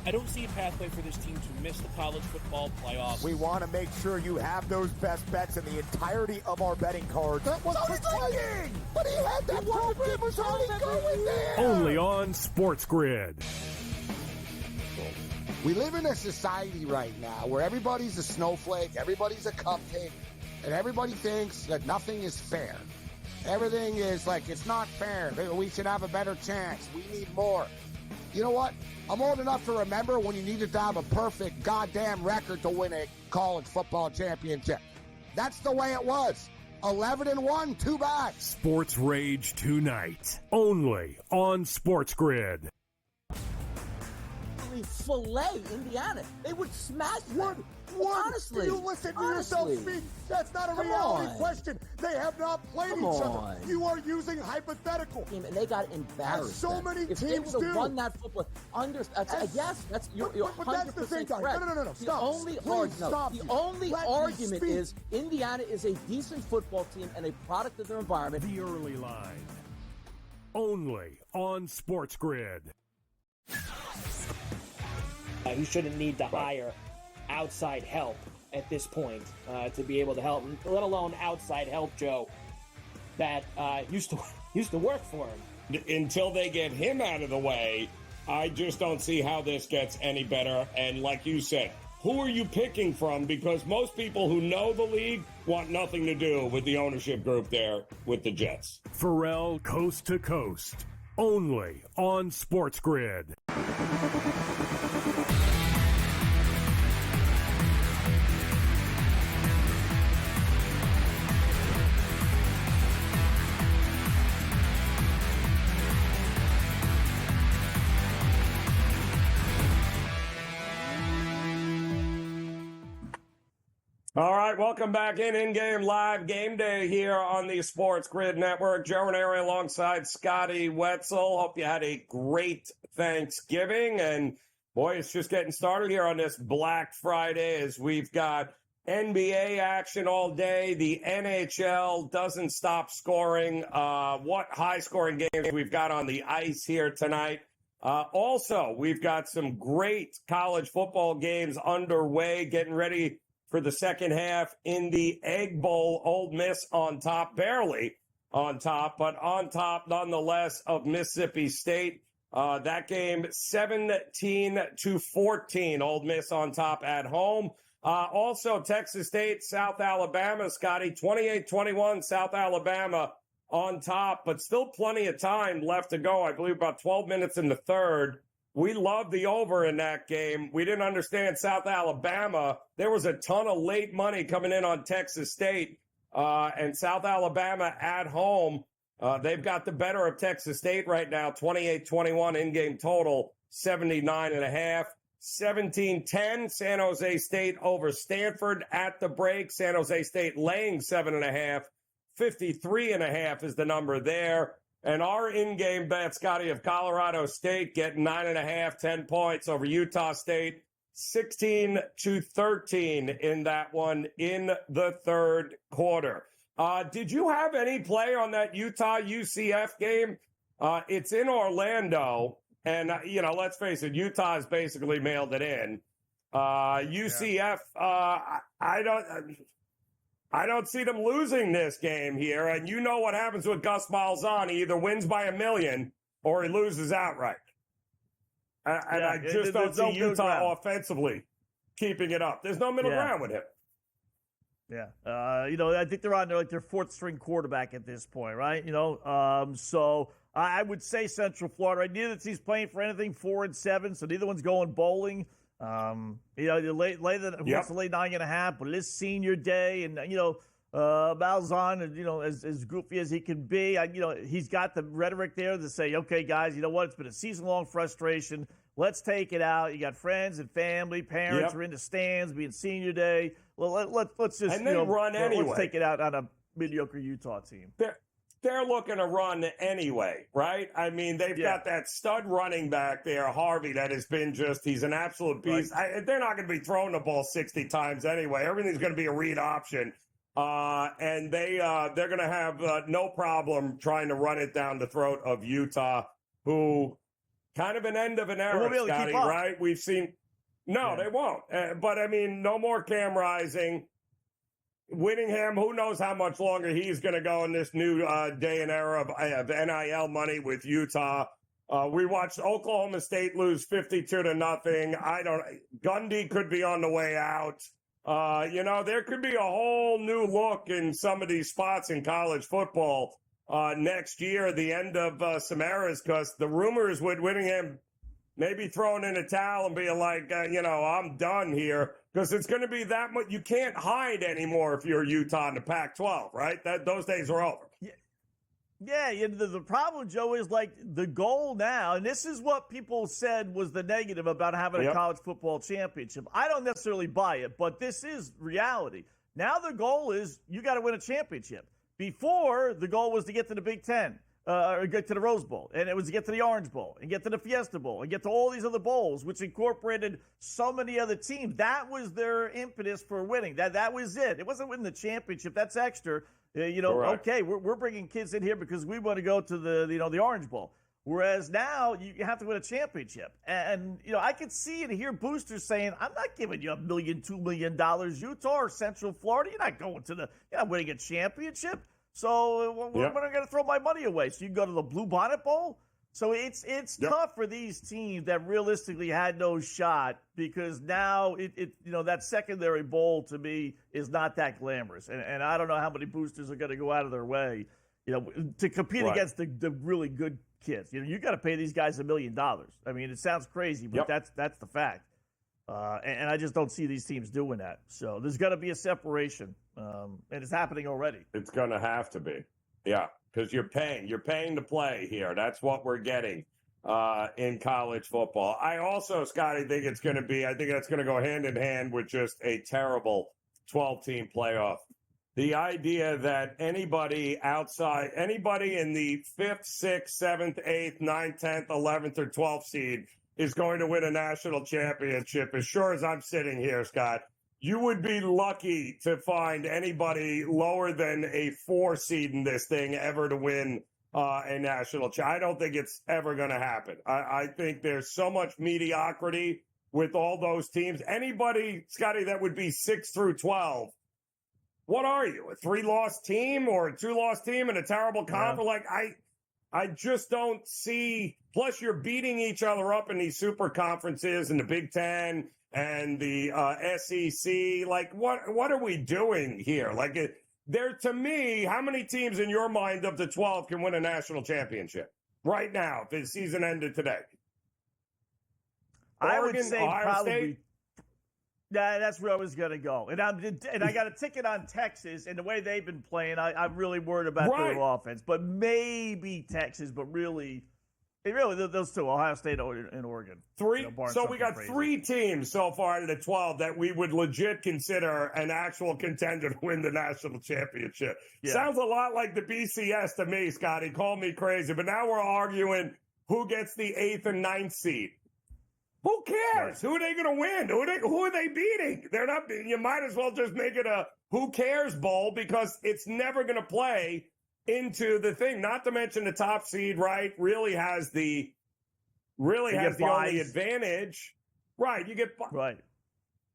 I don't see a pathway for this team to miss the college football playoffs. We want to make sure you have those best bets in the entirety of our betting cards. That was thinking! But he had that program was already going there! Only on SportsGrid. We live in a society right now where everybody's a snowflake, everybody's a cupcake, and everybody thinks that nothing is fair. Everything is like, it's not fair. We should have a better chance. We need more. You know what? I'm old enough to remember when you needed to have a perfect goddamn record to win a college football championship. That's the way it was. 11-1, too bad. Sports Rage tonight, only on SportsGrid. Filet Indiana. They would smash them. Honestly. Do you listen to yourself speak? That's not a reality question. They have not played each other. You are using hypothetical. And they got embarrassed. As so many if teams they would have do. Run that football. Yes, that's you're 100% correct. No. Stop. The only argument is Indiana is a decent football team and a product of their environment. The early line. Only on SportsGrid. He shouldn't need to hire outside help at this point to be able to help him, let alone outside help, Joe, that used to work for him. Until they get him out of the way, I just don't see how this gets any better. And like you said, who are you picking from? Because most people who know the league want nothing to do with the ownership group there with the Jets. Pharrell Coast to Coast, only on SportsGrid. All right, welcome back in-game live game day here on the SportsGrid Network. Joe Raineri alongside Scotty Wetzel. Hope you had a great Thanksgiving. And, boy, it's just getting started here on this Black Friday as we've got NBA action all day. The NHL doesn't stop scoring. What high-scoring games we've got on the ice here tonight. Also, we've got some great college football games underway, getting ready for the second half in the Egg Bowl. Ole Miss on top, barely on top, but on top nonetheless of Mississippi State. That game 17-14, Ole Miss on top at home. Also Texas State, South Alabama, Scotty, 28-21, South Alabama on top, but still plenty of time left to go. I believe about 12 minutes in the third. We loved the over in that game. We didn't understand South Alabama. There was a ton of late money coming in on Texas State. And South Alabama at home, they've got the better of Texas State right now, 28-21 in-game total, 79.5. 17-10, San Jose State over Stanford at the break. San Jose State laying 7.5. 53.5 is the number there. And our in-game bet, Scotty, of Colorado State getting 9.5, 10 points over Utah State, 16-13 in that one in the third quarter. Did you have any play on that Utah-UCF game? It's in Orlando, and, let's face it, Utah has basically mailed it in. UCF, I don't see them losing this game here, and you know what happens with Gus Malzahn. He either wins by a million or he loses outright. And I just don't see Utah offensively keeping it up. There's no middle ground with him. Yeah. I think they're on their fourth string quarterback at this point, right? So I would say Central Florida. Right? Neither team's playing for anything 4-7, so neither one's going bowling. You lay the 9.5, but it is senior day, and Malzahn, as goofy as he can be, he's got the rhetoric there to say, okay, guys, you know what? It's been a season-long frustration. Let's take it out. You got friends and family, parents are in the stands, being senior day. Well, let's just run anyway. Let's take it out on a mediocre Utah team. They're looking to run anyway, right? I mean, they've got that stud running back there, Harvey, that has been he's an absolute beast. Right. They're not going to be throwing the ball 60 times anyway. Everything's going to be a read option. And they're going to have no problem trying to run it down the throat of Utah, who kind of an end of an era, Scotty, right? We've seen – no, they won't. But, I mean, no more Cam Rising. Whittingham, who knows how much longer he's going to go in this new day and era of NIL money with Utah. We watched Oklahoma State lose 52-0. Gundy could be on the way out. There could be a whole new look in some of these spots in college football next year, the end of some eras, because the rumors with Whittingham maybe throwing in a towel and being like, I'm done here. Because it's going to be that much. You can't hide anymore if you're Utah in the Pac-12, right? Those days are over. Yeah, the problem, Joe, is the goal now, and this is what people said was the negative about having a college football championship. I don't necessarily buy it, but this is reality. Now the goal is you got to win a championship. Before, the goal was to get to the Big Ten. Or get to the Rose Bowl, and it was to get to the Orange Bowl, and get to the Fiesta Bowl, and get to all these other bowls, which incorporated so many other teams. That was their impetus for winning. That was it. It wasn't winning the championship. That's extra. Okay, we're bringing kids in here because we want to go to the Orange Bowl. Whereas now you have to win a championship. And I could see and hear boosters saying, I'm not giving you $1 million, $2 million, Utah or Central Florida. You're not going to you're not winning a championship. So when am I going to throw my money away? So you can go to the Blue Bonnet Bowl? So it's tough for these teams that realistically had no shot, because now that secondary bowl to me is not that glamorous. And I don't know how many boosters are going to go out of their way, to compete against the really good kids. You got to pay these guys $1 million. I mean, it sounds crazy, but that's the fact. And I just don't see these teams doing that. So there's got to be a separation, and it's happening already. It's going to have to be, because you're paying to play here. That's what we're getting in college football. I also, Scotty, think that's going to go hand in hand with just a terrible 12-team playoff. The idea that anybody in the 5th, 6th, 7th, 8th, 9th, 10th, 11th, or 12th seed is going to win a national championship. As sure as I'm sitting here, Scott, you would be lucky to find anybody lower than a 4 seed in this thing ever to win a national championship. I don't think it's ever going to happen. I think there's so much mediocrity with all those teams. Anybody, Scotty, that would be 6 through 12, what are you, a 3-loss team or a 2-loss team in a terrible conference? I just don't see. Plus, you're beating each other up in these super conferences in the Big Ten and the SEC. What are we doing here? To me, how many teams in your mind of the 12 can win a national championship right now if the season ended today? I would say Ohio probably State? Yeah, that's where I was going to go. And I got a ticket on Texas, and the way they've been playing, I'm really worried about their offense. But maybe Texas, but really those two, Ohio State and Oregon. So we got three teams so far out of the 12 that we would legit consider an actual contender to win the national championship. Yeah. Sounds a lot like the BCS to me, Scotty. Call me crazy. But now we're arguing who gets the 8th and 9th seed. Who cares? Who are they going to win? Who are they beating? They're not beating. You might as well just make it a who cares bowl because it's never going to play into the thing. Not to mention the top seed, right? Really has the only advantage. Right. You get right.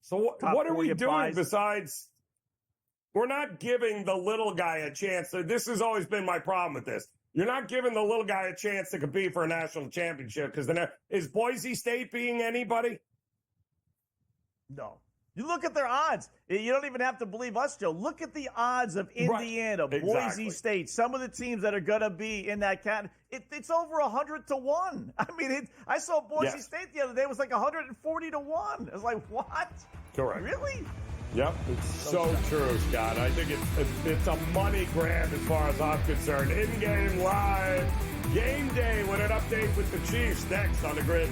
So what are we doing besides? We're not giving the little guy a chance. This has always been my problem with this. You're not giving the little guy a chance to compete for a national championship because is Boise State beating anybody? No. You look at their odds. You don't even have to believe us, Joe. Look at the odds of Indiana, Boise State, some of the teams that are going to be in that category. It's over 100-1. I mean, I saw Boise State the other day. It was like 140-1. I was like, what? Correct. Really? Yep, it's so true, Scott. I think it's a money grab as far as I'm concerned. In-game live, game day with an update with the Chiefs next on the grid.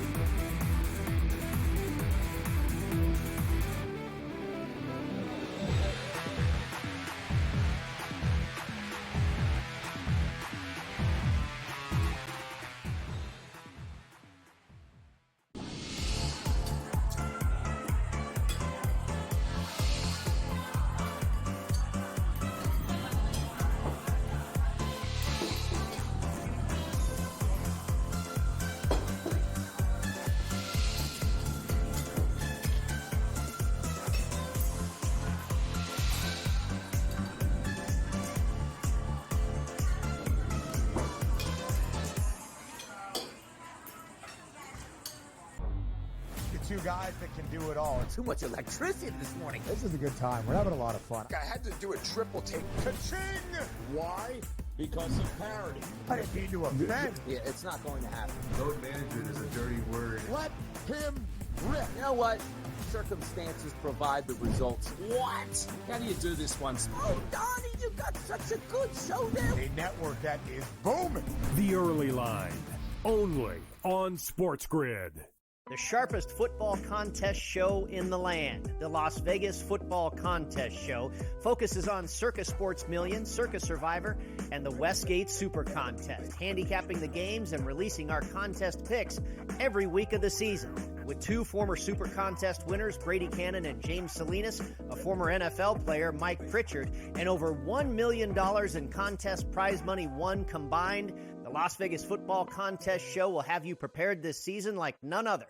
Two guys that can do it all. Too much electricity this morning. This is a good time. We're having a lot of fun. I had to do a triple take. Ka-ching! Why? Because of parity. I didn't mean to offend. Yeah, it's not going to happen. Load management is a dirty word. Let him rip. You know what? Circumstances provide the results. What? How do you do this one? Oh, Donnie, you got such a good show there. A network that is booming. The Early Line, only on SportsGrid. The sharpest football contest show in the land, the Las Vegas Football Contest Show, focuses on Circus Sports Million, Circus Survivor, and the Westgate Super Contest, handicapping the games and releasing our contest picks every week of the season. With two former Super Contest winners, Brady Cannon and James Salinas, a former NFL player, Mike Pritchard, and over $1 million in contest prize money won combined, the Las Vegas Football Contest Show will have you prepared this season like none other.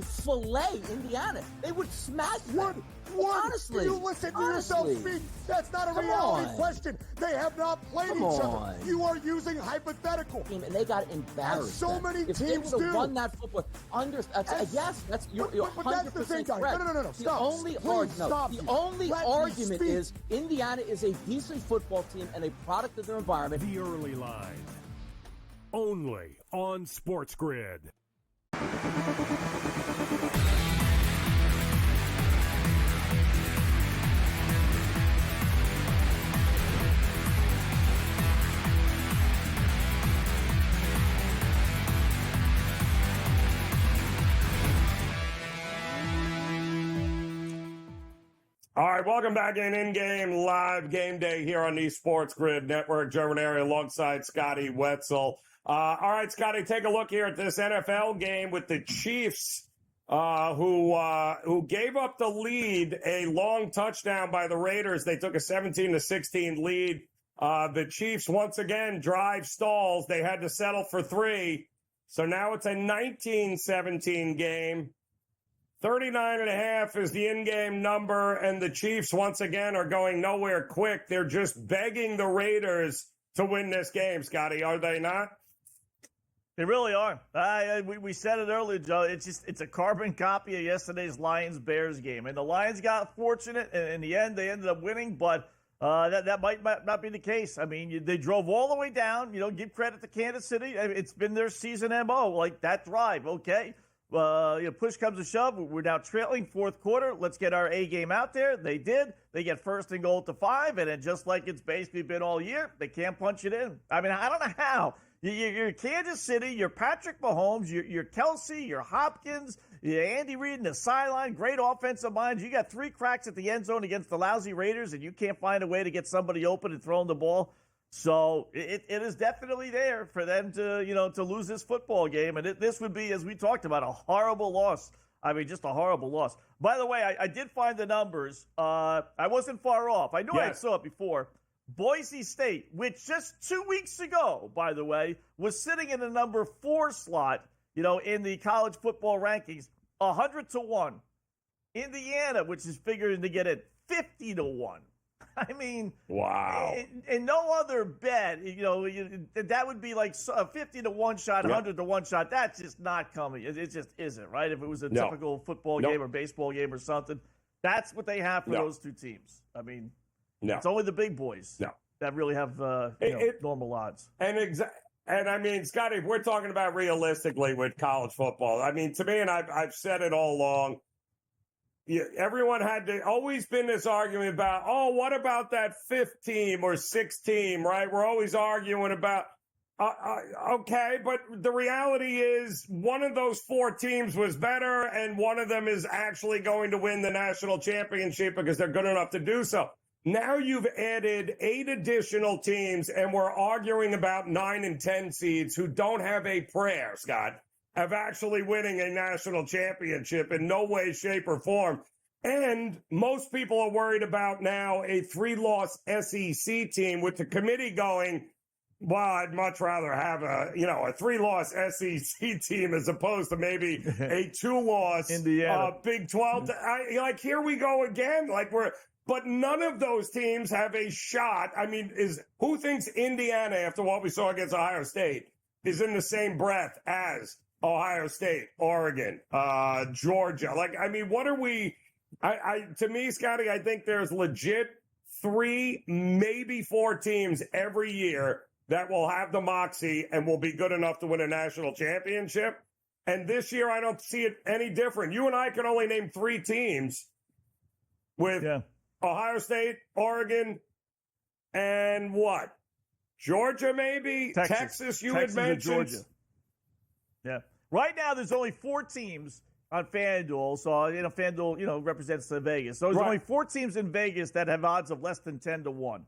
Fillet Indiana. They would smash them. Honestly. You listen to yourself speak. That's not a reality question. They have not played each other. You are using hypothetical. And they got embarrassed. As so many if teams they would do. have won that football, yes, that's you're 100% correct. No. Stop. The only argument is Indiana is a decent football team and a product of their environment. The Early Line, only on SportsGrid. All right, welcome back in-game live game day here on the SportsGrid Network. Joe Raineri alongside Scotty Wetzel. All right, Scotty, take a look here at this NFL game with the Chiefs, who gave up the lead, a long touchdown by the Raiders. They took a 17-16 lead. The Chiefs, once again, drive stalls. They had to settle for 3. So now it's a 19-17 game. 39.5 is the in-game number, and the Chiefs, once again, are going nowhere quick. They're just begging the Raiders to win this game, Scotty, are they not? They really are. We said it earlier, Joe. It's a carbon copy of yesterday's Lions-Bears game. And the Lions got fortunate, and in the end, they ended up winning, but that might not be the case. I mean, they drove all the way down. Give credit to Kansas City. It's been their season MO, like that drive, okay? push comes to shove. We're now trailing fourth quarter. Let's get our A game out there. They did. They get first and goal to 5, and then just like it's basically been all year, they can't punch it in. I mean, I don't know how. You're Kansas City. You're Patrick Mahomes. You're Kelsey. You're Hopkins. You're Andy Reid in the sideline. Great offensive minds. You got 3 cracks at the end zone against the lousy Raiders, and you can't find a way to get somebody open and throw them the ball. So it is definitely there for them to lose this football game. And this would be, as we talked about, a horrible loss. I mean, just a horrible loss. By the way, I did find the numbers. I wasn't far off. I knew I saw it before. Boise State, which just 2 weeks ago, by the way, was sitting in the number 4 slot, in the college football rankings, 100-1. Indiana, which is figuring to get it 50-1. I mean, wow. And no other bet, that would be like a 50-1 shot, 100-1 shot. That's just not coming. It just isn't, right? If it was a typical football game or baseball game or something, that's what they have for those two teams. I mean, it's only the big boys that really have normal odds. And I mean, Scotty, if we're talking about realistically with college football, I mean, to me, and I've said it all along, everyone had always been this argument about, what about that 5th team or 6th team, right? We're always arguing about, okay, but the reality is one of those 4 teams was better, and one of them is actually going to win the national championship because they're good enough to do so. Now you've added 8 additional teams, and we're arguing about 9 and 10 seeds who don't have a prayer, Scott, of actually winning a national championship in no way, shape, or form. And most people are worried about now a 3-loss SEC team with the committee going, well, I'd much rather have a 3-loss SEC team as opposed to maybe a 2-loss Big 12. Here we go again. But none of those teams have a shot. I mean, who thinks Indiana, after what we saw against Ohio State, is in the same breath as Ohio State, Oregon, Georgia? What are we? To me, Scotty, I think there's legit 3, maybe 4 teams every year that will have the moxie and will be good enough to win a national championship. And this year, I don't see it any different. You and I can only name 3 teams with Ohio State, Oregon, and what? Georgia, maybe? Texas you had mentioned. Georgia. Yeah. Right now, there's only 4 teams on FanDuel. So, FanDuel, represents Vegas. So there's only 4 teams in Vegas that have odds of less than 10-1.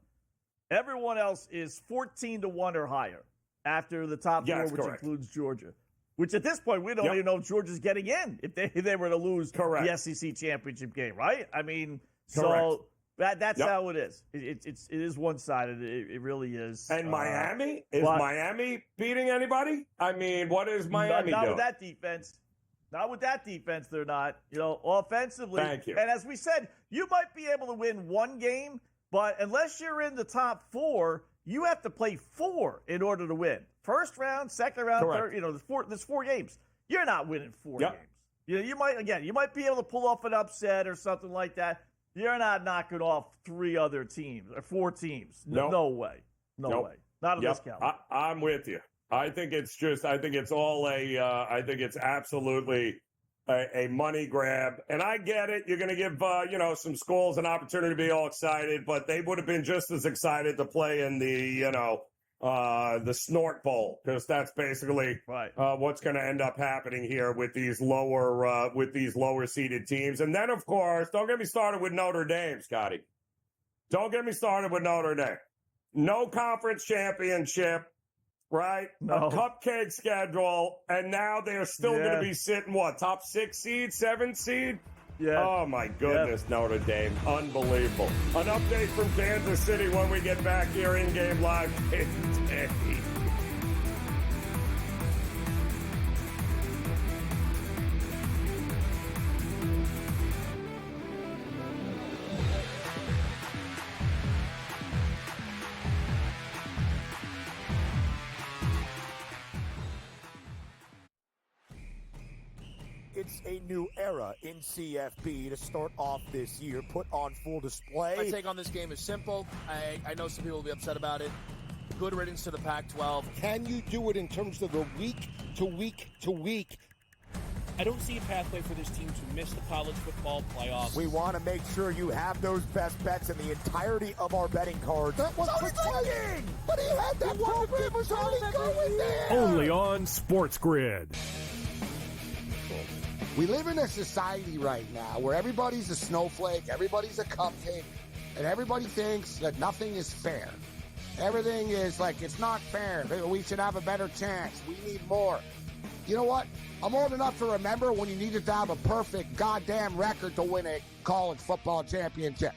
Everyone else is 14-1 or higher after the top 4, which includes Georgia. Which at this point, we don't even know if Georgia's getting in if they were to lose the SEC championship game, right? I mean, so that's how it is. It is one-sided. It really is. And Miami? Is Miami beating anybody? I mean, what is Miami doing? Not with that defense. Not with that defense, they're not. Offensively. Thank you. And as we said, you might be able to win 1 game, but unless you're in the top 4, you have to play 4 in order to win. First round, second round, third. There's 4 games. You're not winning 4 games. You might be able to pull off an upset or something like that. You're not knocking off 3 other teams or 4 teams. No way. No way. Not in this caliber. I'm with you. I think it's absolutely a money grab. And I get it. You're going to give, some schools an opportunity to be all excited, but they would have been just as excited to play in the Snort Bowl, because that's basically what's going to end up happening here with these lower seeded teams. And then, of course, don't get me started with Notre Dame, Scotty. Don't get me started with Notre Dame. No conference championship, right? No. A cupcake schedule, and now they're still going to be sitting, top 6 seed, 7 seed? Yeah. Oh, my goodness, Notre Dame. Unbelievable. An update from Kansas City when we get back here in Game Live. It's a new era in CFB to start off this year, put on full display. My take on this game is simple. I know some people will be upset about it. Good riddance to the Pac-12. Can you do it in terms of the week-to-week-to-week I don't see a pathway for this team to miss the college football playoffs. We want to make sure you have those best bets in the entirety of our betting cards. That was thinking! But he had that program was already going there! Only on SportsGrid. We live in a society right now where everybody's a snowflake, everybody's a cupcake, and everybody thinks that nothing is fair. Everything is like, it's not fair. We should have a better chance. We need more. You know what? I'm old enough to remember when you needed to have a perfect goddamn record to win a college football championship.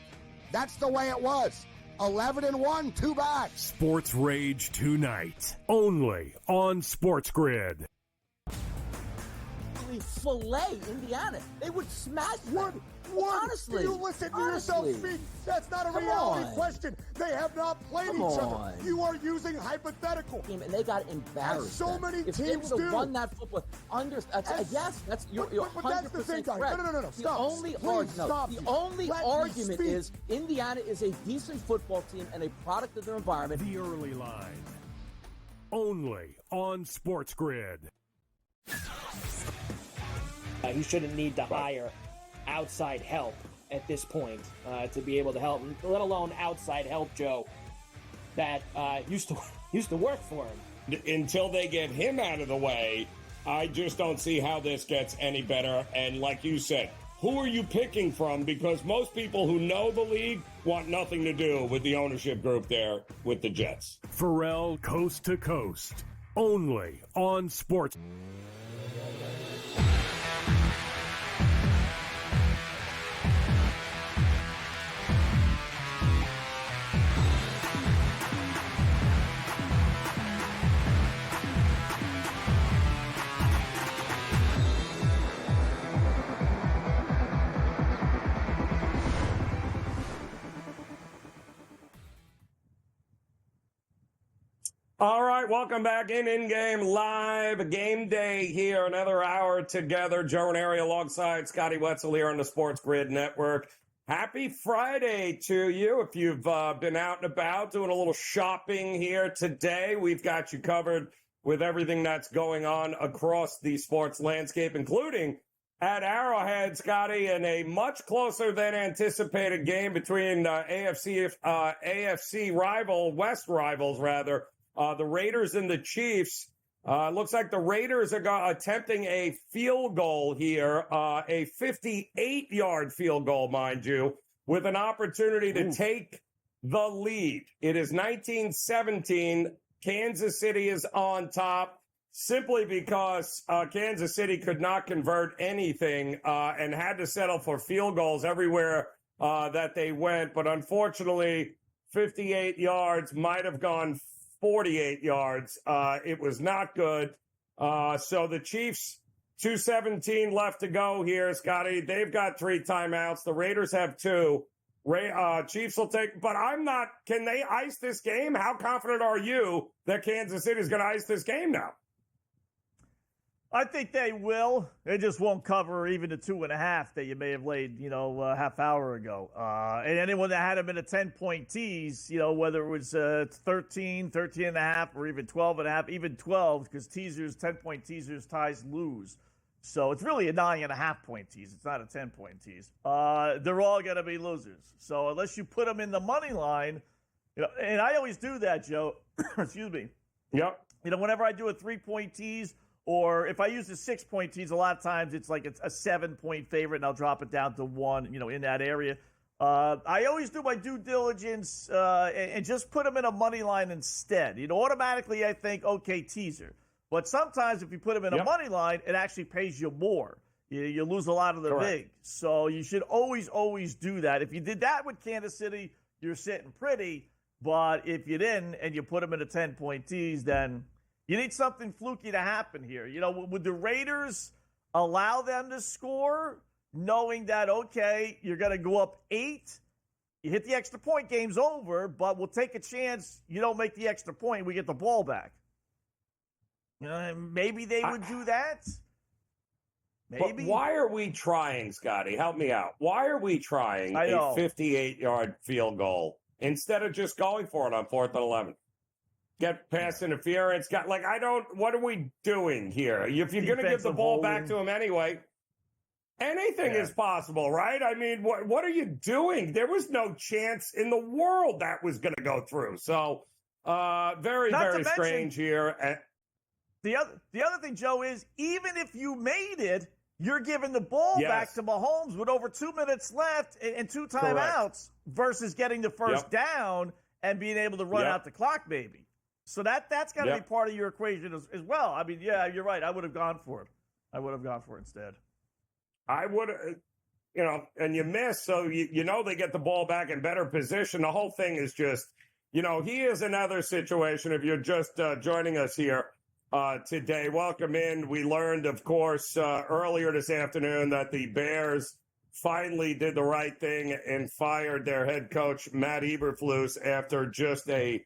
That's the way it was. 11-1, too bad. Sports Rage tonight. Only on SportsGrid. Fillet Indiana. They would smash them. Honestly. Do you listen to yourself speak? That's not a reality question. They have not played each other. You are using hypothetical. And they got embarrassed. As so many if teams they would do. have won that football, yes, that's you're 100% that's the thing, guys. correct. No. Stop. The only argument is Indiana is a decent football team and a product of their environment. The early line. Only on SportsGrid. He shouldn't need to hire outside help at this point to be able to help him, let alone outside help, Joe, that used to work for him. Until they get him out of the way, I just don't see how this gets any better. And like you said, who are you picking from? Because most people who know the league want nothing to do with the ownership group there with the Jets. Pharrell Coast to Coast. Only on Sports. All right, welcome back in-game live game day here. Another hour together. Joe Raineri alongside Scotty Wetzel here on the SportsGrid Network. Happy Friday to you. If you've been out and about doing a little shopping here today, we've got you covered with everything that's going on across the sports landscape, including at Arrowhead, Scotty, in a much closer than anticipated game between AFC West rivals, the Raiders and the Chiefs. Looks like the Raiders are attempting a field goal here, a 58-yard field goal, mind you, with an opportunity to take the lead. It is 19-17. Kansas City is on top simply because Kansas City could not convert anything and had to settle for field goals everywhere that they went. But unfortunately, 58 yards might have gone 48 yards. It was not good. So the Chiefs, 2:17 left to go here, Scotty. They've got 3 timeouts. The Raiders have 2. Chiefs will take, but I'm not. Can they ice this game? How confident are you that Kansas City is going to ice this game now? I think they will. They just won't cover even the 2.5 that you may have laid, half hour ago. And anyone that had them in a 10-point tease, whether it was 13, 13.5, or even 12.5, even 12, because 10-point teasers, ties lose. So it's really a 9.5-point tease. It's not a 10-point tease. They're all going to be losers. So unless you put them in the money line, and I always do that, Joe. Excuse me. Yep. Whenever I do a 3-point tease, or if I use a 6-point tease, a lot of times it's like it's a 7-point favorite, and I'll drop it down to 1, in that area. I always do my due diligence and just put them in a money line instead. Automatically I think, okay, teaser. But sometimes if you put them in a money line, it actually pays you more. You lose a lot of the big. So you should always do that. If you did that with Kansas City, you're sitting pretty. But if you didn't and you put them in a 10-point tease, then you need something fluky to happen here. Would the Raiders allow them to score knowing that, okay, you're going to go up 8, you hit the extra point, game's over, but we'll take a chance you don't make the extra point, we get the ball back. Maybe they would do that. Maybe. But why are we trying, Scotty? Help me out. Why are we trying a 58-yard field goal instead of just going for it on 4th and 11? get pass interference. What are we doing here? If you're going to give the ball back to him anyway, anything is possible, right? I mean, what are you doing? There was no chance in the world that was going to go through. So, very, very strange here. The other thing, Joe, is even if you made it, you're giving the ball back to Mahomes with over 2 minutes left and 2 timeouts versus getting the first down and being able to run out the clock, maybe. So that's got to be part of your equation as well. I mean, yeah, you're right. I would have gone for it. I would have gone for it instead. I would have, and you miss, so you know they get the ball back in better position. The whole thing is just, he is another situation. If you're just joining us here today, welcome in. We learned, of course, earlier this afternoon that the Bears finally did the right thing and fired their head coach, Matt Eberflus, after just a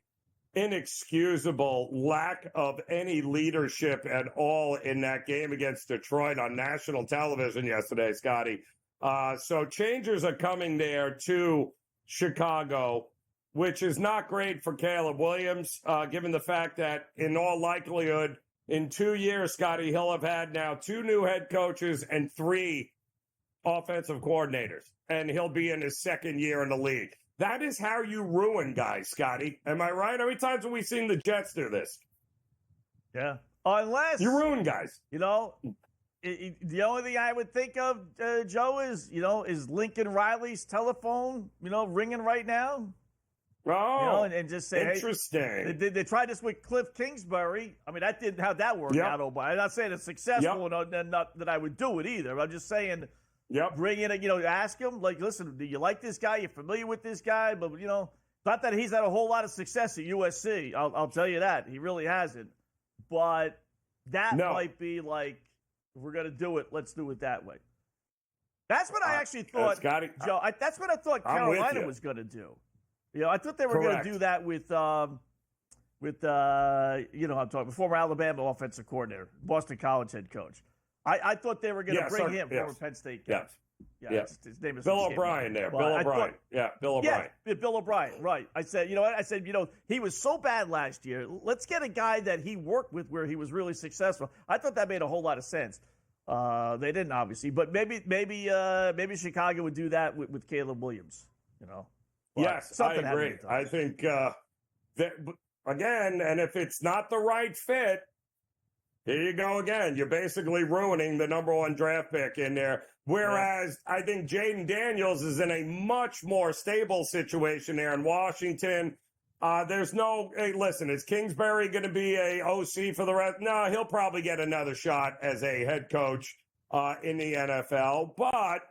inexcusable lack of any leadership at all in that game against Detroit on national television yesterday, Scotty. So changes are coming there to Chicago, which is not great for Caleb Williams, given the fact that in all likelihood, in 2 years, Scotty, he'll have had now 2 new head coaches and 3 offensive coordinators, and he'll be in his second year in the league. That is how you ruin guys, Scotty. Am I right? How many times have we seen the Jets do this? Yeah. Unless you ruin guys. The only thing I would think of, Joe, is Lincoln Riley's telephone, ringing right now. Oh, and just say, interesting. Hey, they tried this with Cliff Kingsbury. I mean, that didn't have that work out. I'm not saying it's successful, and not that I would do it either. I'm just saying, bring in, ask him, listen, do you like this guy? You're familiar with this guy? But, not that he's had a whole lot of success at USC. I'll tell you that. He really hasn't. But that might be like, if we're going to do it, let's do it that way. That's what I actually thought, Scotty, Joe. That's what I thought Carolina was going to do. I thought they were going to do that with I'm talking former Alabama offensive coordinator, Boston College head coach. I thought they were going to bring him, former Penn State coach. His name is Bill O'Brien there. Bill O'Brien. Bill O'Brien. Yeah, Bill O'Brien, right. I said, he was so bad last year. Let's get a guy that he worked with where he was really successful. I thought that made a whole lot of sense. They didn't, obviously. But maybe Chicago would do that with Caleb Williams, But yes, I agree. I think, that, again, and if it's not the right fit, here you go again. You're basically ruining the number 1 draft pick in there. Whereas I think Jaden Daniels is in a much more stable situation there in Washington. There's no, hey, listen, is Kingsbury going to be a OC for the rest? No, he'll probably get another shot as a head coach in the NFL. But,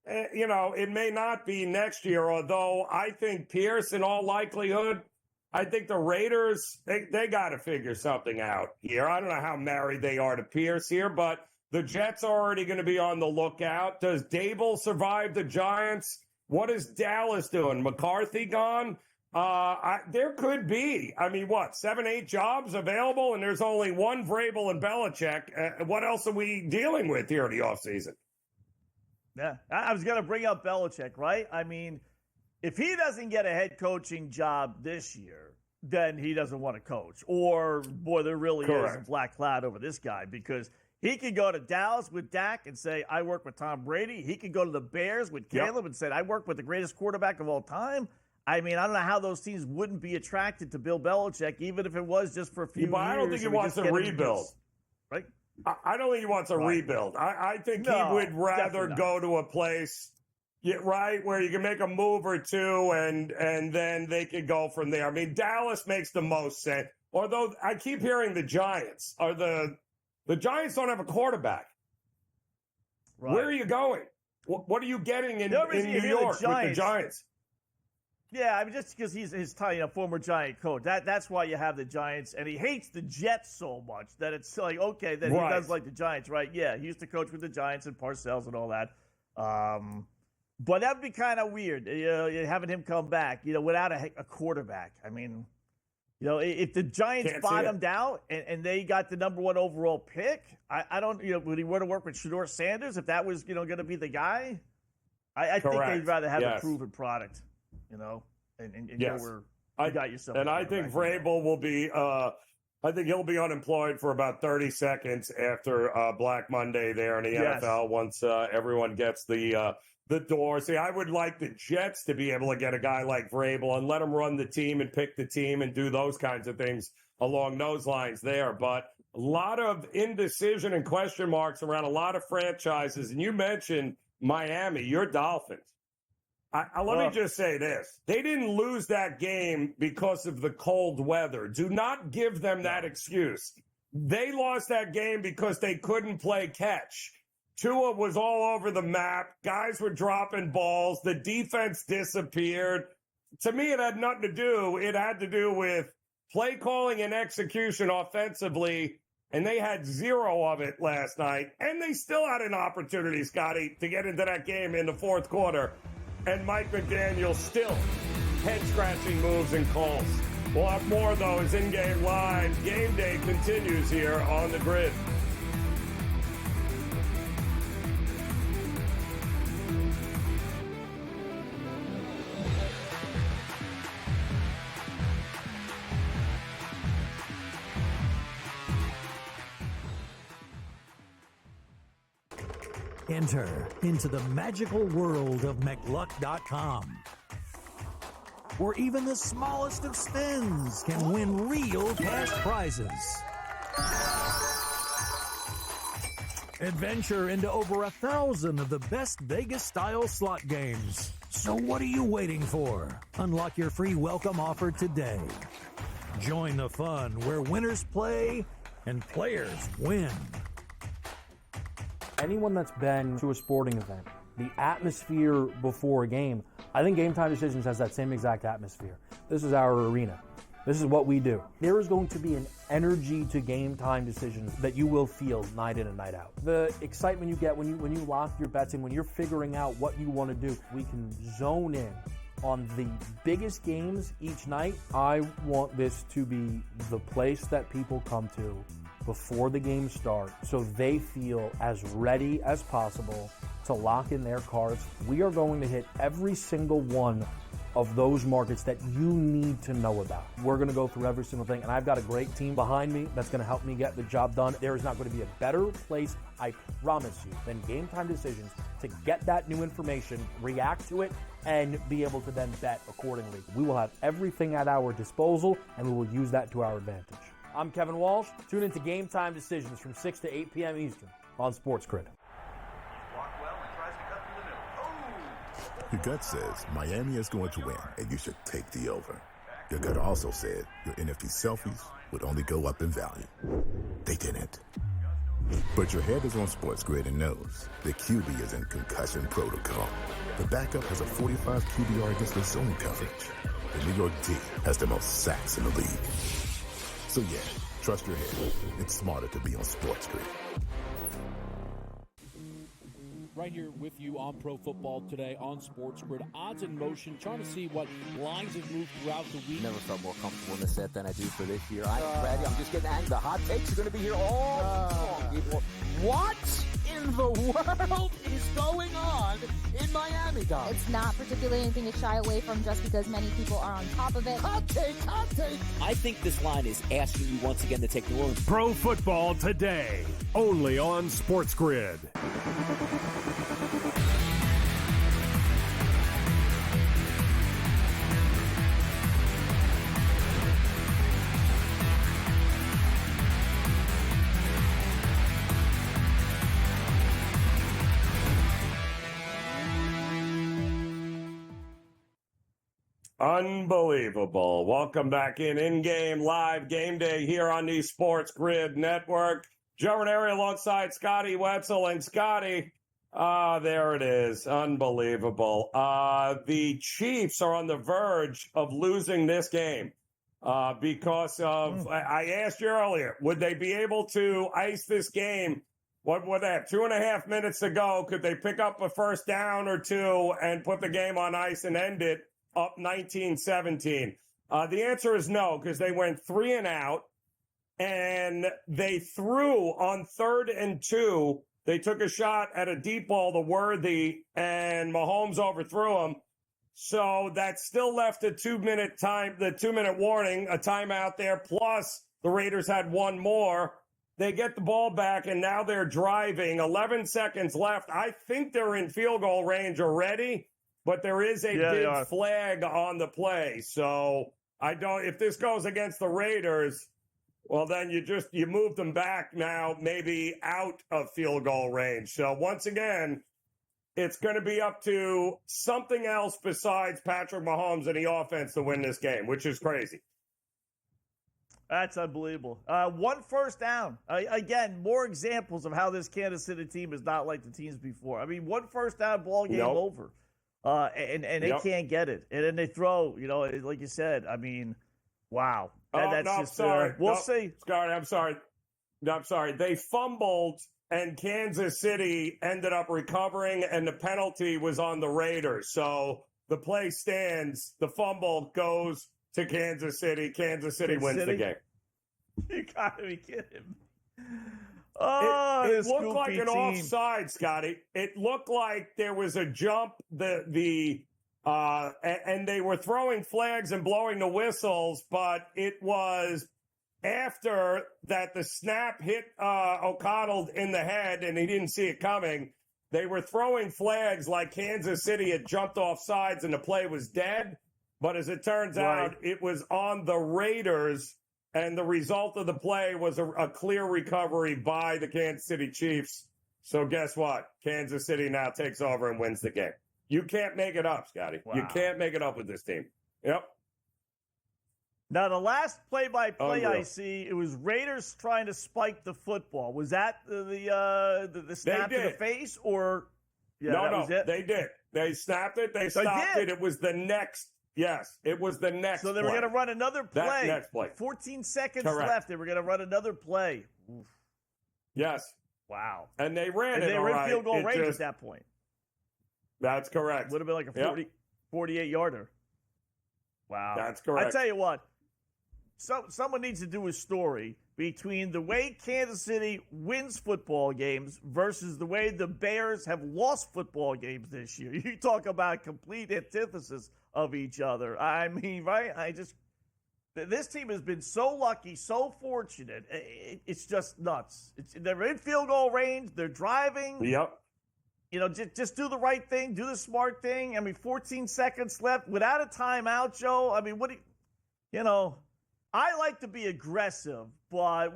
it may not be next year, although I think Pierce, in all likelihood, I think the Raiders, they got to figure something out here. I don't know how married they are to Pierce here, but the Jets are already going to be on the lookout. Does Dable survive the Giants? What is Dallas doing? McCarthy gone? There could be, 7, 8 jobs available, and there's only one Vrabel and Belichick. What else are we dealing with here in the offseason? Yeah, I was going to bring up Belichick, right? I mean, if he doesn't get a head coaching job this year, then he doesn't want to coach. Or, boy, there really is a black cloud over this guy, because he could go to Dallas with Dak and say, I work with Tom Brady. He could go to the Bears with Caleb and say, I work with the greatest quarterback of all time. I mean, I don't know how those teams wouldn't be attracted to Bill Belichick, even if it was just for a few years. I don't think he wants a rebuild. Right? I don't think he wants a rebuild. I think he would rather go to a place, where you can make a move or two and then they could go from there. I mean, Dallas makes the most sense. Although I keep hearing the Giants are the Giants don't have a quarterback. Right. Where are you going? What are you getting in New York with the Giants? Yeah, just because he's his former Giant coach. That's why you have the Giants, and he hates the Jets so much that it's like, okay, that he does like the Giants, right? Yeah, he used to coach with the Giants and Parcells and all that. But that would be kind of weird, having him come back, without a quarterback. I mean, if the Giants bottomed out and they got the number 1 overall pick, I don't, would he want to work with Shedeur Sanders if that was, going to be the guy? I think they'd rather have a proven product, and go You got yourself. And I think Vrabel will be. I think he'll be unemployed for about 30 seconds after Black Monday there in the NFL. Once everyone gets the door. See, I would like the Jets to be able to get a guy like Vrabel and let him run the team and pick the team and do those kinds of things along those lines there. But a lot of indecision and question marks around a lot of franchises. And you mentioned Miami, your Dolphins. Let me just say this. They didn't lose that game because of the cold weather. Do not give them that excuse. They lost that game because they couldn't play catch. Tua was all over the map. Guys were dropping balls. The defense disappeared. To me, it had nothing to do. It had to do with play calling and execution offensively, and they had zero of it last night. And they still had an opportunity, Scotty, to get into that game in the fourth quarter. And Mike McDaniel still head-scratching moves and calls. We'll have more, though, as in-game live. Game day continues here on the grid. Enter into the magical world of McLuck.com, where even the smallest of spins can win real cash prizes. Adventure into over 1,000 of the best Vegas-style slot games. So what are you waiting for? Unlock your free welcome offer today. Join the fun where winners play and players win. Anyone that's been to a sporting event, the atmosphere before a game, I think Game Time Decisions has that same exact atmosphere. This is our arena. This is what we do. There is going to be an energy to Game Time Decisions that you will feel night in and night out. The excitement you get when you lock your bets in, when you're figuring out what you want to do, we can zone in on the biggest games each night. I want this to be the place that people come to before the games start so they feel as ready as possible to lock in their cards. We are going to hit every single one of those markets that you need to know about. We're going to go through every single thing, and I've got a great team behind me that's going to help me get the job done. There is not going to be a better place, I promise you, than Game Time Decisions to get that new information, react to it, and be able to then bet accordingly. We will have everything at our disposal, and we will use that to our advantage. I'm Kevin Walsh. Tune into Game Time Decisions from 6 to 8 p.m. Eastern on SportsGrid. Your gut says Miami is going to win, and you should take the over. Your gut also said your NFT selfies would only go up in value. They didn't. But your head is on SportsGrid and knows the QB is in concussion protocol. The backup has a 45 QBR against the zone coverage. The New York D has the most sacks in the league. So yeah, trust your head. It's smarter to be on SportsGrid. Right here with you on Pro Football Today on SportsGrid. Odds in motion, trying to see what lines have moved throughout the week. Never felt more comfortable in this set than I do for this year. I'm just getting angry. The hot takes are going to be here all long. What in the world is going on in Miami, guys? It's not particularly anything to shy away from just because many people are on top of it. Hot take, hot take. I think this line is asking you once again to take New Orleans. Pro Football Today, only on SportsGrid. Unbelievable. Welcome back in-game live game day here on the SportsGrid Network. Joe Raineri alongside Scotty Wetzel. And Scotty, there it is. Unbelievable. The Chiefs are on the verge of losing this game because of, I asked you earlier, would they be able to ice this game? What would they have? 2.5 minutes to go. Could they pick up a first down or two and put the game on ice and end it up 19-17? The answer is no, because they went 3 and out, and they threw on 3rd and 2. They took a shot at a deep ball to Worthy, and Mahomes overthrew him. So that still left a 2-minute time, the 2-minute warning, a timeout there. Plus the Raiders had one more. They get the ball back, and now they're driving. 11 seconds left. I think they're in field goal range already, but there is a big flag on the play. So if this goes against the Raiders, well, then you move them back now, maybe out of field goal range. So once again, it's going to be up to something else besides Patrick Mahomes and the offense to win this game, which is crazy. That's unbelievable. One first down. Again, more examples of how this Kansas City team is not like the teams before. I mean, one first down, ball game over. And they can't get it. And then they throw, like you said, I mean, wow. We'll see. Scott, I'm sorry. No, I'm sorry. They fumbled, and Kansas City ended up recovering, and the penalty was on the Raiders. So the play stands. The fumble goes to Kansas City. Kansas City wins the game. You got to be kidding. It looked like an offside, Scotty. It looked like there was a jump. And they were throwing flags and blowing the whistles, but it was after that the snap hit O'Connell in the head, and he didn't see it coming. They were throwing flags like Kansas City had jumped off sides and the play was dead. But as it turns out, it was on the Raiders, and the result of the play was a clear recovery by the Kansas City Chiefs. So guess what? Kansas City now takes over and wins the game. You can't make it up, Scotty. Wow. You can't make it up with this team. Yep. Now, the last play-by-play I see, it was Raiders trying to spike the football. Was that the snap to the face, or no, they did. They snapped it. They stopped it. It was the next. Yes, it was the next So they were going to run another play. That next play. 14 seconds left. They were going to run another play. Oof. Yes. Wow. And they ran it. They were in field goal range at that point. That's correct. Would have been like a 48-yarder. Wow. That's correct. I tell you what, someone needs to do a story between the way Kansas City wins football games versus the way the Bears have lost football games this year. You talk about complete antithesis of each other. I mean, right? This team has been so lucky, so fortunate. It's just nuts. They're in field goal range. They're driving. Yep. Just do the right thing. Do the smart thing. I mean, 14 seconds left without a timeout, Joe. I mean, I like to be aggressive, but,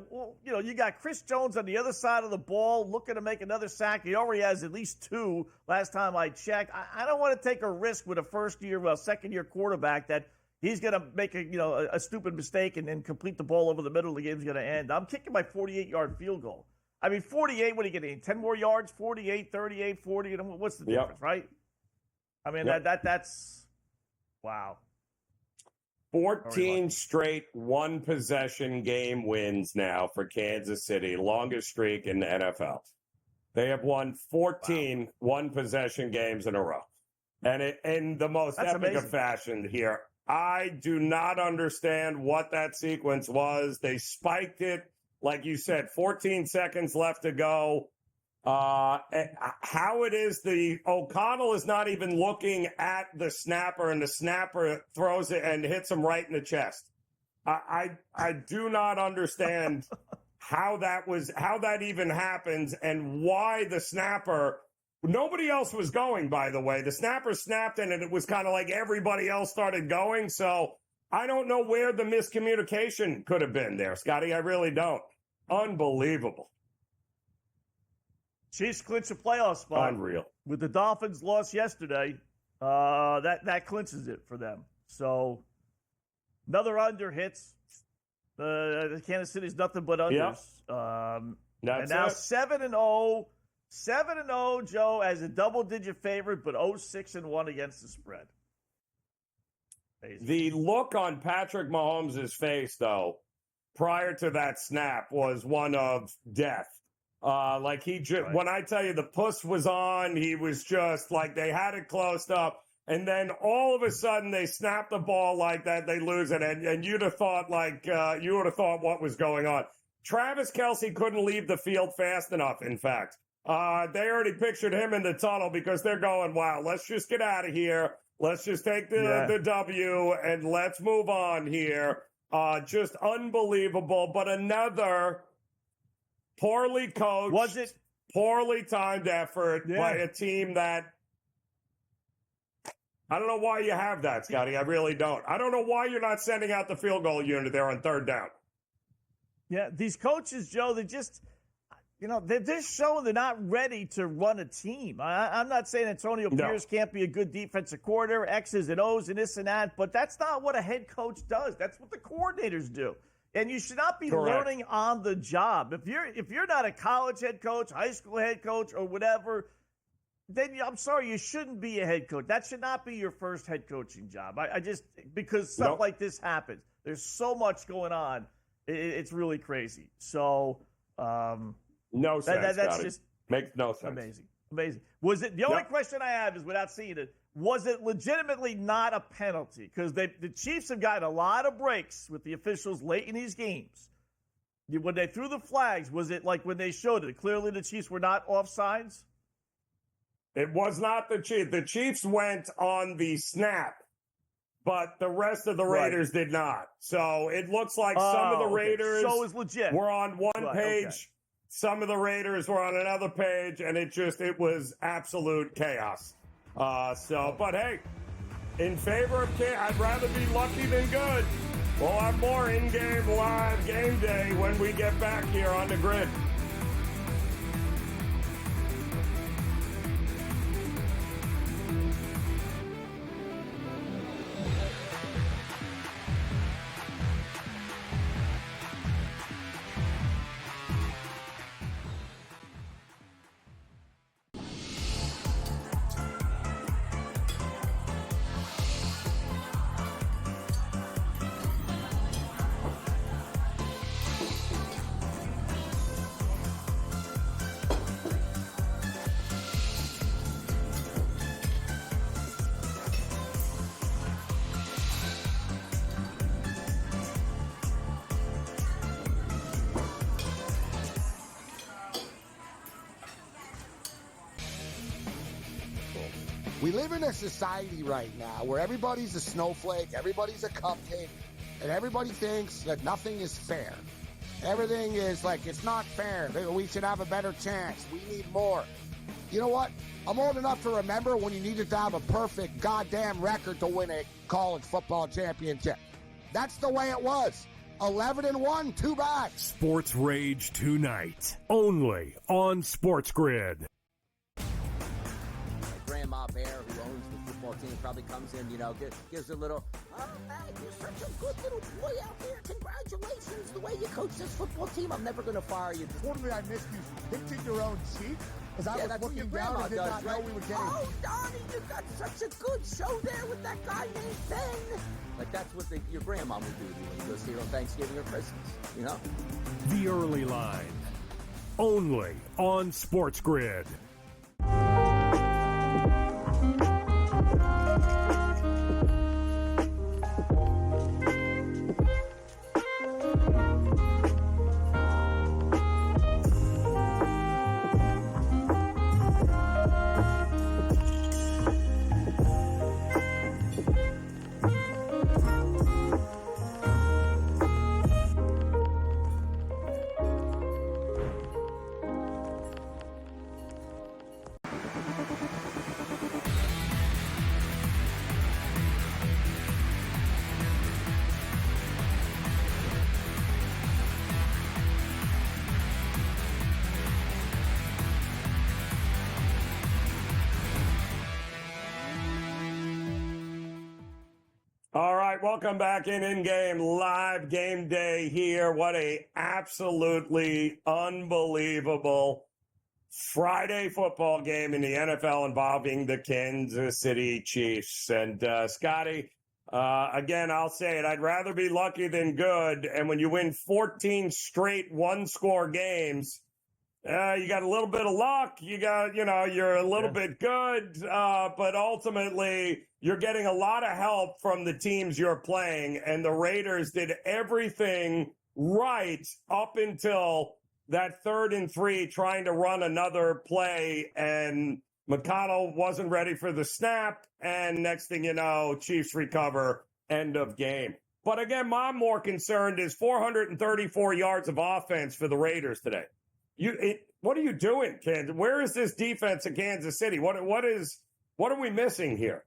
you got Chris Jones on the other side of the ball looking to make another sack. He already has at least 2 last time I checked. I don't want to take a risk with a second-year quarterback that he's going to make a stupid mistake and then complete the ball over the middle of the game's going to end. I'm kicking my 48-yard field goal. I mean, 48, what are you getting? 10 more yards? 48, 38, 40? What's the difference, right? I mean, that's – wow. 14 straight one-possession game wins now for Kansas City, longest streak in the NFL. They have won 14 one-possession games in a row. And in the most epic of fashion here. I do not understand what that sequence was. They spiked it, like you said, 14 seconds left to go. How it is O'Connell is not even looking at the snapper, and the snapper throws it and hits him right in the chest. I do not understand how that even happens, and why the snapper. Nobody else was going, by the way. The snapper snapped, and it was kind of like everybody else started going. So I don't know where the miscommunication could have been there, Scotty. I really don't. Unbelievable. Chiefs clinch a playoff spot. Unreal. With the Dolphins' loss yesterday, that clinches it for them. So another under hits. Kansas City's nothing but unders. Yep. And now 7-0. 7-0, Joe, as a double-digit favorite, but 0-6-1 against the spread. The look on Patrick Mahomes' face, though, prior to that snap was one of death. When I tell you the puss was on, he was just like, they had it closed up. And then all of a sudden they snap the ball like that, they lose it. And you'd have thought what was going on. Travis Kelce couldn't leave the field fast enough, in fact. They already pictured him in the tunnel because they're going, wow, let's just get out of here. Let's just take the W and let's move on here. Just unbelievable, but another poorly coached, poorly timed effort by a team that I don't know why you have that, Scotty. I really don't. I don't know why you're not sending out the field goal unit there on third down. Yeah, these coaches, Joe, they just, they're just showing they're not ready to run a team. I'm not saying Antonio Pierce can't be a good defensive coordinator, X's and O's and this and that, but that's not what a head coach does. That's what the coordinators do. And you should not be learning on the job. If you're not a college head coach, high school head coach, or whatever, then I'm sorry, you shouldn't be a head coach. That should not be your first head coaching job. I just, because stuff like this happens. There's so much going on. It's really crazy. So, no sense. That's just makes no sense. Amazing. Was it the only question I have is, without seeing it, was it legitimately not a penalty? Because the Chiefs have gotten a lot of breaks with the officials late in these games. When they threw the flags, was it like when they showed it? Clearly, the Chiefs were not offsides. It was not the Chiefs. The Chiefs went on the snap, but the rest of the Raiders did not. So it looks like some of the Raiders were on one page. Okay. Some of the Raiders were on another page, and it was absolute chaos. But hey, in favor of I'd rather be lucky than good. We'll have more in-game live game day when we get back here on the grid. We live in a society right now where everybody's a snowflake, everybody's a cupcake, and everybody thinks that nothing is fair. Everything is like, it's not fair. We should have a better chance. We need more. You know what? I'm old enough to remember when you needed to have a perfect goddamn record to win a college football championship. That's the way it was. 11-1, too bad. Sports Rage tonight, only on SportsGrid. Grandma Bear, who owns the football team, probably comes in, gives a little, oh, man, you're such a good little boy out there. Congratulations, the way you coach this football team. I'm never going to fire you. Totally, I missed you pinching your own cheek as I was looking down and did not know we were getting. Oh, Donnie, you got such a good show there with that guy named Ben. Like, that's what your grandma would do to you when he goes here on Thanksgiving or Christmas, The Early Line, only on SportsGrid. All right, welcome back in-game live game day here. What a absolutely unbelievable Friday football game in the NFL involving the Kansas City Chiefs. And Scotty, again, I'll say it, I'd rather be lucky than good. And when you win 14 straight one-score games, you got a little bit of luck. You got, you're a little bit good, but ultimately you're getting a lot of help from the teams you're playing. And the Raiders did everything right up until that 3rd and 3, trying to run another play. And McConnell wasn't ready for the snap, and next thing you know, Chiefs recover, end of game. But again, I'm more concerned is 434 yards of offense for the Raiders today. What are you doing, Kansas? Where is this defense in Kansas City? What are we missing here?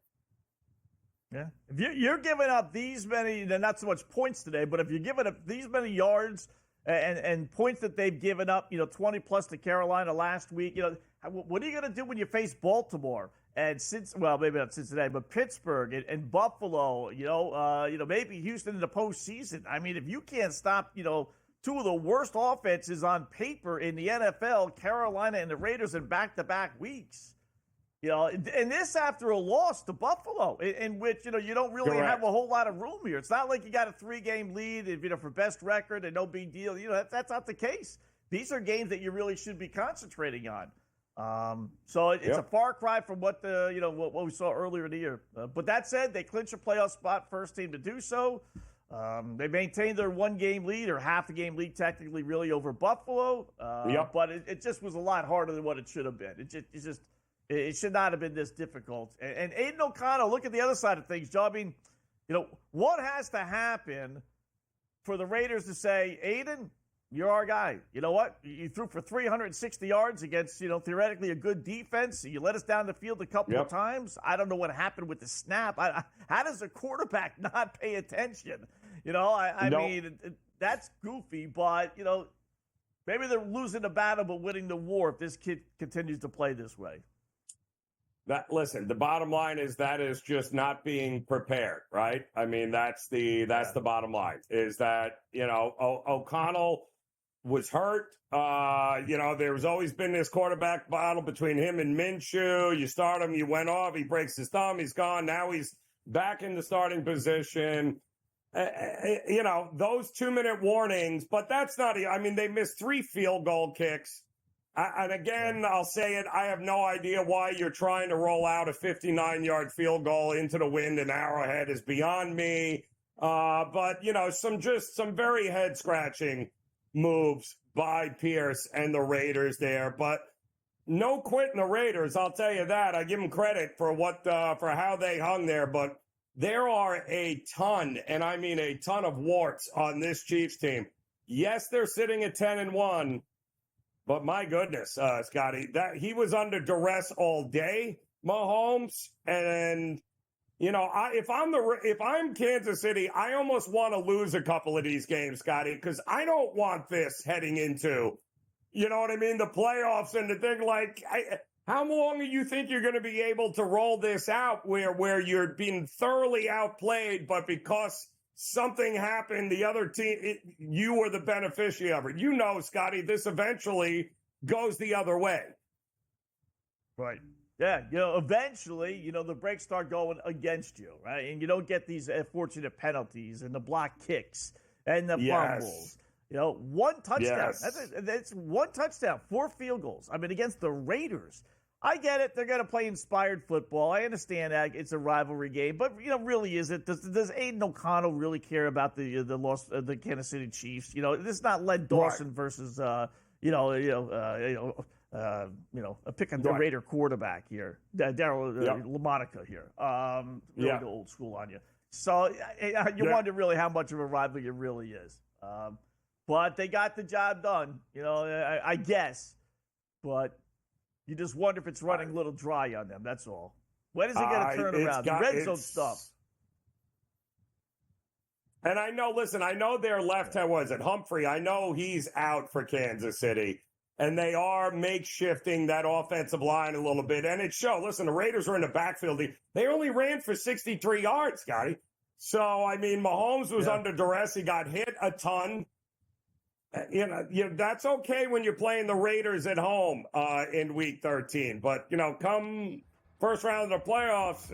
Yeah, if you're giving up these many, not so much points today, but if you're giving up these many yards and points that they've given up, 20 plus to Carolina last week, what are you going to do when you face Baltimore and maybe not Cincinnati, but Pittsburgh and Buffalo, maybe Houston in the postseason? I mean, if you can't stop, two of the worst offenses on paper in the NFL, Carolina and the Raiders in back-to-back weeks. And this after a loss to Buffalo, in which, you don't really have a whole lot of room here. It's not like you got a 3-game lead, for best record and no big deal. That's not the case. These are games that you really should be concentrating on. So it's a far cry from what what we saw earlier in the year. But that said, they clinch a playoff spot, first team to do so. They maintained their 1-game lead or half a game lead technically really over Buffalo. But it just was a lot harder than what it should have been. It should not have been this difficult. And Aiden O'Connell, look at the other side of things, Joe. I mean, what has to happen for the Raiders to say, Aiden, you're our guy. You know what? You threw for 360 yards against, theoretically a good defense. You let us down the field a couple of times. I don't know what happened with the snap. How does a quarterback not pay attention? I mean, that's goofy, but, maybe they're losing the battle but winning the war if this kid continues to play this way. Listen, the bottom line is that is just not being prepared, right? I mean, that's the bottom line is that, O'Connell was hurt. There's always been this quarterback battle between him and Minshew. You start him, you went off, he breaks his thumb, he's gone. Now he's back in the starting position. Those 2-minute warnings, but that's not, they missed 3 field goal kicks. And again, I'll say it, I have no idea why you're trying to roll out a 59-yard field goal into the wind in Arrowhead is beyond me. But, some very head-scratching moves by Pierce and the Raiders there. But no quitting the Raiders, I'll tell you that. I give them credit for for how they hung there. But there are a ton, and I mean a ton of warts on this Chiefs team. Yes, they're sitting at 10-1. But my goodness, Scotty, that he was under duress all day, Mahomes. And, if I'm Kansas City, I almost want to lose a couple of these games, Scotty, because I don't want this heading into, the playoffs and the thing. Like, how long do you think you're going to be able to roll this out where you're being thoroughly outplayed, but because something happened, the other team, you were the beneficiary of it. Scotty, this eventually goes the other way. Right. Yeah, eventually, the breaks start going against you, right? And you don't get these fortunate penalties and the block kicks and the fumbles. One touchdown. Yes. That's one touchdown, 4 field goals. I mean, against the Raiders. I get it. They're going to play inspired football. I understand that it's a rivalry game, but really, is it? Does Aiden O'Connell really care about the loss of the Kansas City Chiefs? This is not Len Dawson versus picking the Raider quarterback here, Daryl LaMonica here. The old school on you. So you wonder really how much of a rivalry it really is. But they got the job done. I guess, but. You just wonder if it's running a little dry on them. That's all. When is it going to turn around? The red zone stuff. And I know their left hand, was it Humphrey? I know he's out for Kansas City. And they are makeshifting that offensive line a little bit. And it showed. Listen, the Raiders were in the backfield. They only ran for 63 yards, Scotty. So, Mahomes was under duress. He got hit a ton. That's okay when you're playing the Raiders at home in Week 13. But, come first round of the playoffs,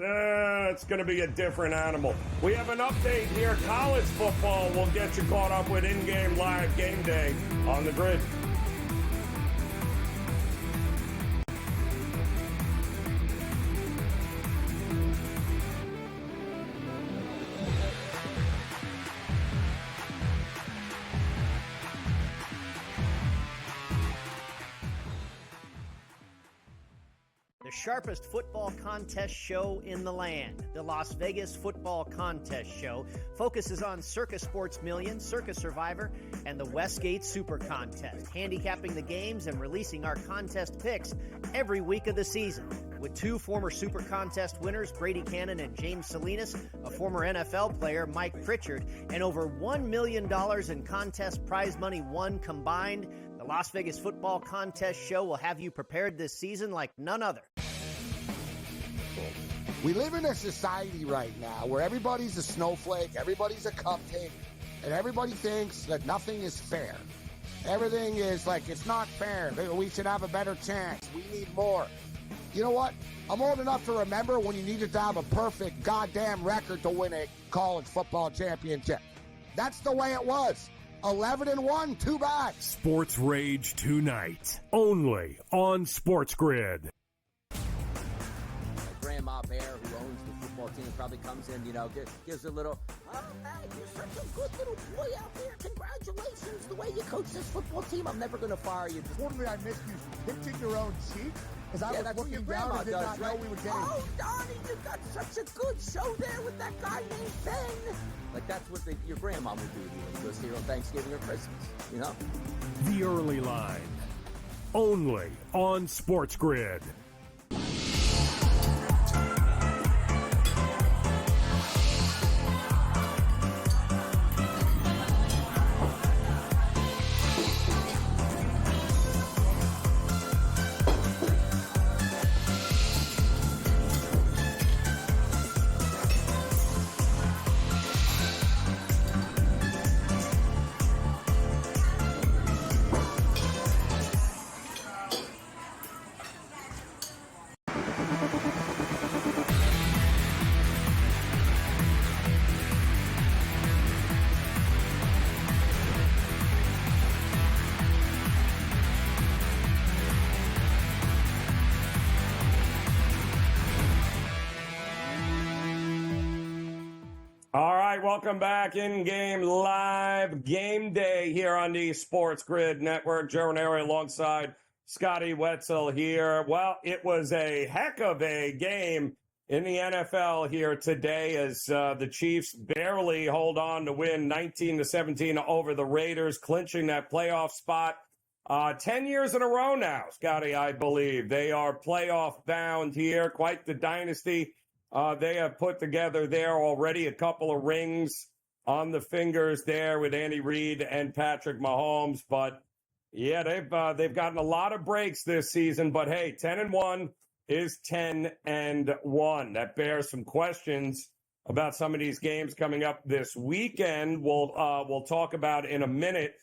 it's going to be a different animal. We have an update here. College football will get you caught up with in-game live game day on the grid. The sharpest football contest show in the land. The Las Vegas Football Contest Show focuses on Circus Sports Million, Circus Survivor, and the Westgate Super Contest, handicapping the games and releasing our contest picks every week of the season. With two former Super Contest winners, Brady Cannon and James Salinas, a former NFL player, Mike Pritchard, and over $1 million in contest prize money won combined, the Las Vegas Football Contest Show will have you prepared this season like none other. We live in a society right now where everybody's a snowflake, everybody's a cupcake, and everybody thinks that nothing is fair. Everything is like, it's not fair. We should have a better chance. We need more. You know what? I'm old enough to remember when you needed to have a perfect goddamn record to win a college football championship. That's the way it was. 11-1, too bad. Sports Rage tonight, only on SportsGrid. Grandma Bear, who owns the football team, probably comes in, gives a little, oh, hey, you're such a good little boy out there. Congratulations, the way you coach this football team. I'm never going to fire you. Totally, I missed you pinching your own cheek. Because I was looking down and did not know we were getting. Oh, Donnie, you got such a good show there with that guy named Ben. Like, that's what your grandma would do when you go see her on Thanksgiving or Christmas, The Early Line, only on SportsGrid. All right, welcome back in-game live game day here on the Sports Grid Network. Joe Raineri alongside Scotty Wetzel here. Well, it was a heck of a game in the NFL here today as the Chiefs barely hold on to win 19-17 over the Raiders, clinching that playoff spot. 10 years in a row now, Scotty, I believe. They are playoff bound here. Quite the dynasty. They have put together there already a couple of rings on the fingers there with Andy Reid and Patrick Mahomes. But, yeah, they've gotten a lot of breaks this season. But, hey, 10-1 is 10-1. That bears some questions about some of these games coming up this weekend. We'll talk about in a minute.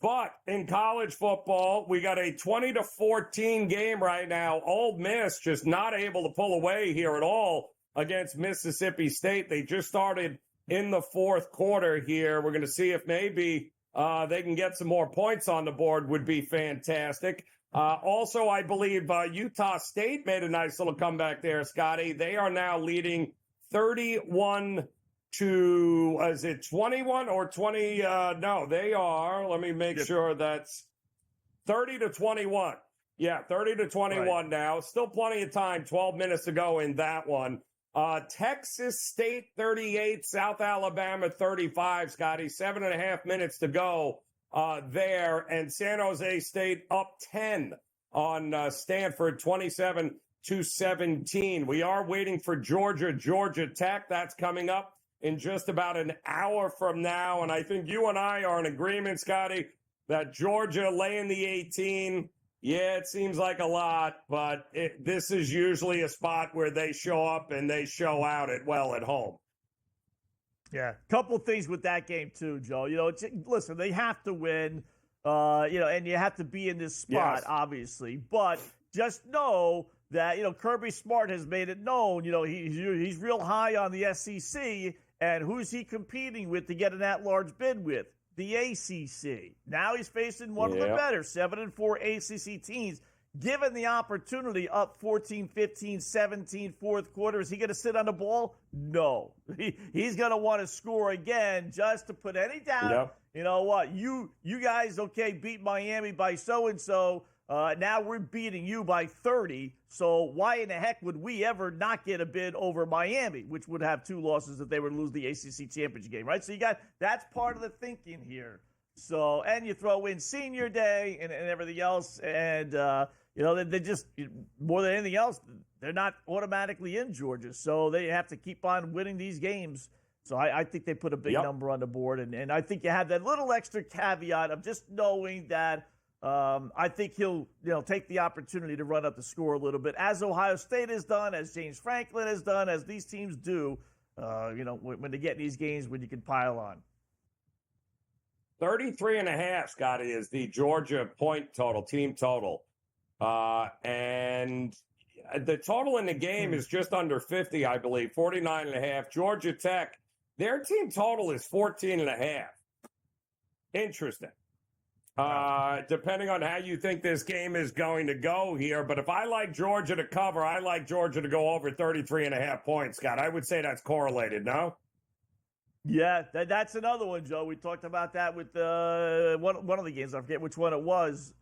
But in college football, we got a 20-14 game right now. Ole Miss just not able to pull away here at all against Mississippi State. They just started in the fourth quarter here. We're going to see if maybe they can get some more points on the board, would be fantastic. Also, I believe Utah State made a nice little comeback there, Scotty. They are now leading 31 to, is it 21 or 20? No, they are. Let me make sure that's 30-21. Yeah, 30-21 right now. Still plenty of time, 12 minutes to go in that one. Texas State 38, South Alabama 35, Scotty. 7.5 minutes to go there. And San Jose State up 10 on Stanford, 27-17. We are waiting for Georgia Tech. That's coming up in just about an hour from now. And I think you and I are in agreement, Scotty, that Georgia laying the 18. Yeah, it seems like a lot, but this is usually a spot where they show up and they show out at home. Yeah, couple things with that game too, Joe. Listen, they have to win, and you have to be in this spot, yes, obviously. But just know that, Kirby Smart has made it known, he's real high on the SEC, and who's he competing with to get an at-large bid with? The ACC. Now he's facing one of the better 7-4 ACC teams. Given the opportunity, up 14, 15, 17, fourth quarter, is he going to sit on the ball? No. He's going to want to score again just to put any doubt. Yep. You know what? You guys, beat Miami by so-and-so. Now we're beating you by 30. So why in the heck would we ever not get a bid over Miami, which would have 2 losses if they were to lose the ACC championship game, right? So that's part of the thinking here. So, and you throw in senior day and everything else. And, they just, more than anything else, they're not automatically in Georgia. So they have to keep on winning these games. So I think they put a big number on the board. And I think you have that little extra caveat of just knowing that I think he'll take the opportunity to run up the score a little bit, as Ohio State has done, as James Franklin has done, as these teams do, when they get in these games when you can pile on. 33.5, Scotty, is the Georgia point total, team total. And the total in the game is just under 50, I believe, 49.5. Georgia Tech, their team total is 14.5. Interesting. Depending on how you think this game is going to go here. But if I like Georgia to cover, I like Georgia to go over 33.5 points, Scott. I would say that's correlated, no? Yeah, that's another one, Joe. We talked about that with one of the games. I forget which one it was.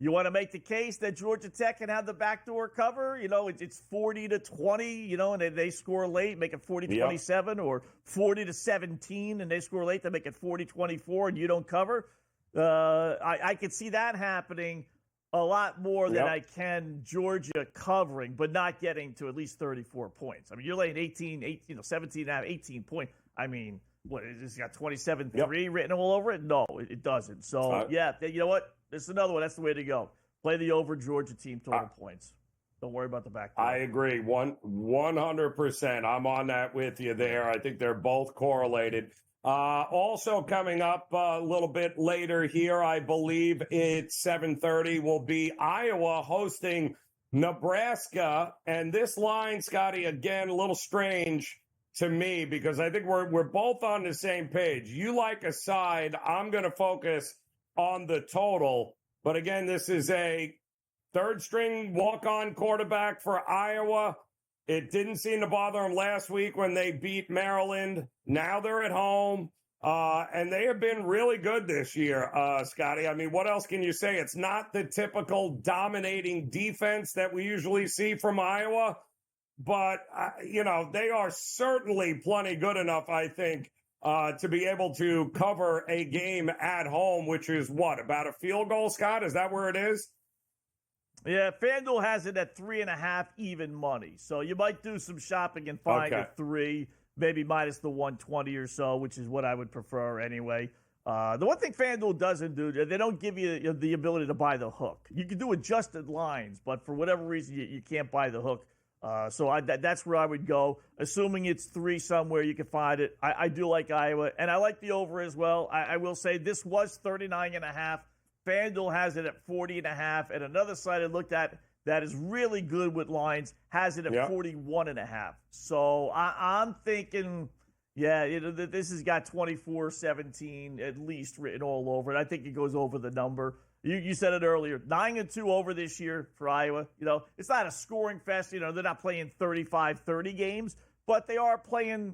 You want to make the case that Georgia Tech can have the backdoor cover? It's 40-20, and they score late, make it 40-27, or 40-17, and they score late, they make it 40-24, and you don't cover. I could see that happening a lot more than I can Georgia covering, but not getting to at least 34 points. I mean, you're laying 17 out, 18 points. I mean, what, it's got 27-3 written all over it? No, it doesn't. So, you know what? This is another one. That's the way to go. Play the over Georgia team total points. Don't worry about the back. I agree. 100%. I'm on that with you there. I think they're both correlated. Also coming up a little bit later here, I believe it's 7:30, will be Iowa hosting Nebraska. And this line, Scotty, again, a little strange to me because I think we're both on the same page. You like a side. I'm going to focus on the total. But again, this is a third-string walk-on quarterback for Iowa. It didn't seem to bother them last week when they beat Maryland. Now they're at home, and they have been really good this year, Scotty. I mean, what else can you say? It's not the typical dominating defense that we usually see from Iowa, but, they are certainly plenty good enough, I think, to be able to cover a game at home, which is what, about a field goal, Scott? Is that where it is? Yeah, FanDuel has it at 3.5 even money. So you might do some shopping and find a 3, maybe minus the 120 or so, which is what I would prefer anyway. The one thing FanDuel doesn't do, they don't give you the ability to buy the hook. You can do adjusted lines, but for whatever reason, you can't buy the hook. So that's where I would go. Assuming it's 3 somewhere, you can find it. I do like Iowa, and I like the over as well. I will say this was 39.5. FanDuel has it at 40.5, and another site I looked at that is really good with lines has it at 41.5. So I'm thinking, this has got 24-17 at least written all over it. I think it goes over the number. You said it earlier, 9-2 over this year for Iowa. It's not a scoring fest. They're not playing 35-30 games, but they are playing,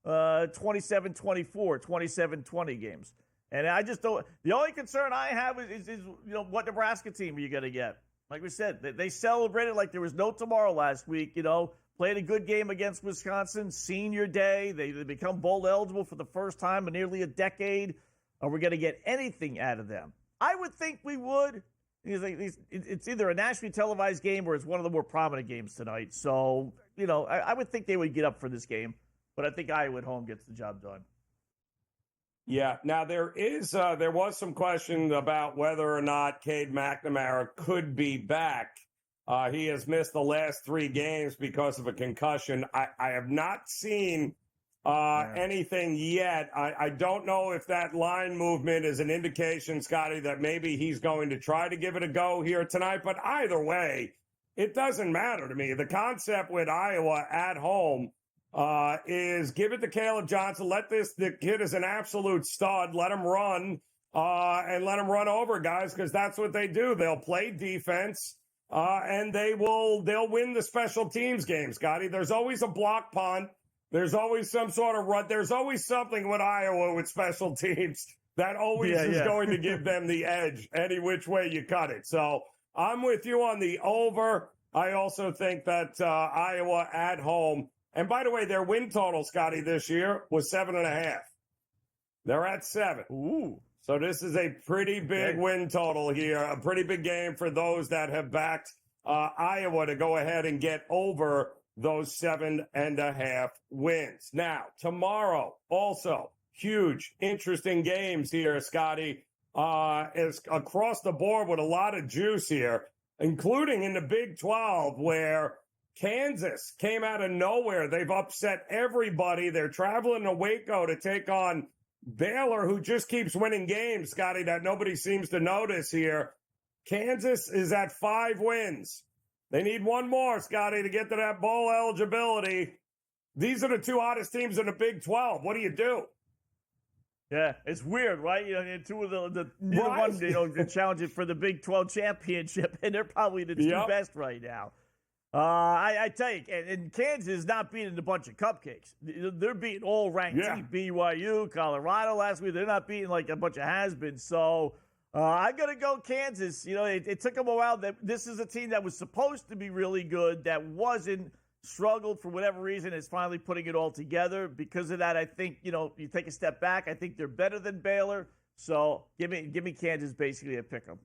27-24, 27-20 games. And I just don't. The only concern I have is what Nebraska team are you going to get? Like we said, they celebrated like there was no tomorrow last week. Played a good game against Wisconsin. Senior day, they become bowl eligible for the first time in nearly a decade. Are we going to get anything out of them? I would think we would. It's either a nationally televised game or it's one of the more prominent games tonight. So I would think they would get up for this game, but I think Iowa at home gets the job done. Yeah. Now, there was some question about whether or not Cade McNamara could be back. He has missed the last 3 games because of a concussion. I have not seen anything yet. I don't know if that line movement is an indication, Scotty, that maybe he's going to try to give it a go here tonight. But either way, it doesn't matter to me. The concept with Iowa at home is give it to Caleb Johnson. The kid is an absolute stud. Let him run and let him run over guys because that's what they do. They'll play defense and they'll win the special teams game, Scotty. There's always a block punt. There's always some sort of run. There's always something with Iowa with special teams. That always is going to give them the edge any which way you cut it. So I'm with you on the over. I also think that Iowa at home, and by the way, their win total, Scotty, this year was 7.5. They're at 7. Ooh. So this is a pretty big win total here, a pretty big game for those that have backed Iowa to go ahead and get over those 7.5 wins. Now, tomorrow, also, huge, interesting games here, Scotty, is across the board with a lot of juice here, including in the Big 12, where Kansas came out of nowhere. They've upset everybody. They're traveling to Waco to take on Baylor, who just keeps winning games, Scotty, that nobody seems to notice here. Kansas is at 5 wins. They need one more, Scotty, to get to that bowl eligibility. These are the 2 hottest teams in the Big 12. What do you do? Yeah, it's weird, right? Two of neither one, they're challenging for the Big 12 championship, and they're probably the 2 best right now. I tell you, and Kansas is not beating a bunch of cupcakes. They're beating all ranked teams. BYU, Colorado last week. They're not beating like a bunch of has-beens. So I'm going to go Kansas. It took them a while. This is a team that was supposed to be really good, that wasn't, struggled for whatever reason, is finally putting it all together. Because of that, I think, you take a step back. I think they're better than Baylor. So give me Kansas basically a pick 'em.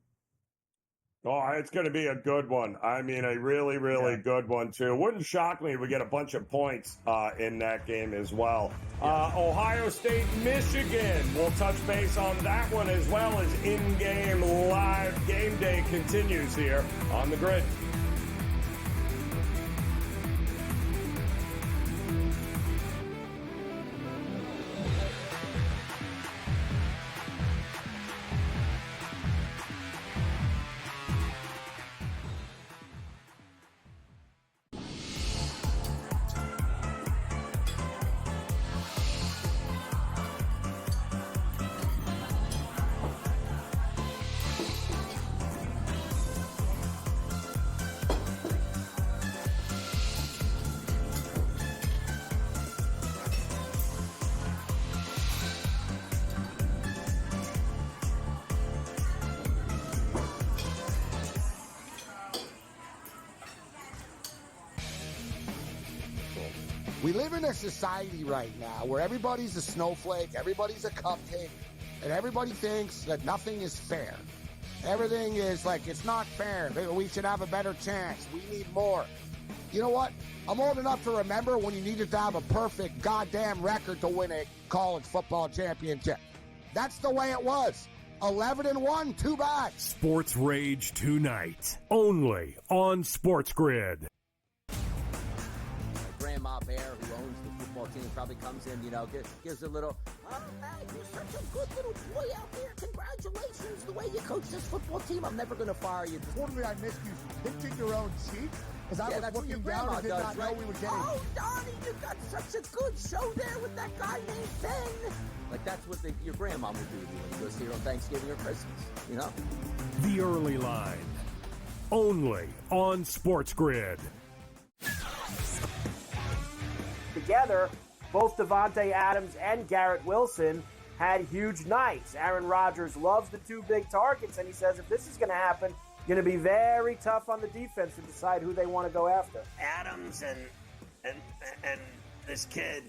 Oh, it's going to be a good one. I mean, a really, really good one, too. Wouldn't shock me if we get a bunch of points in that game as well. Ohio State, Michigan. We'll touch base on that one as well as in-game live game day continues here on the grid. We live in a society right now where everybody's a snowflake, everybody's a cupcake, and everybody thinks that nothing is fair. Everything is like, it's not fair. We should have a better chance. We need more. You know what? I'm old enough to remember when you needed to have a perfect goddamn record to win a college football championship. That's the way it was. 11-1, too bad. Sports Rage tonight, only on SportsGrid. Grandma Bear, who owns the football team, probably comes in, gives a little, oh, man, you're such a good little boy out there. Congratulations, the way you coach this football team. I'm never going to fire you. Totally, I missed you pinching your own cheek as I was looking down and did not know we were getting. Oh, Donnie, you got such a good show there with that guy named Ben. Like, that's what your grandma would do when you was here on Thanksgiving or Christmas, The Early Line, only on SportsGrid. Together, both Devontae Adams and Garrett Wilson had huge nights. Aaron Rodgers loves the 2 big targets, and he says if this is going to happen, going to be very tough on the defense to decide who they want to go after. Adams and this kid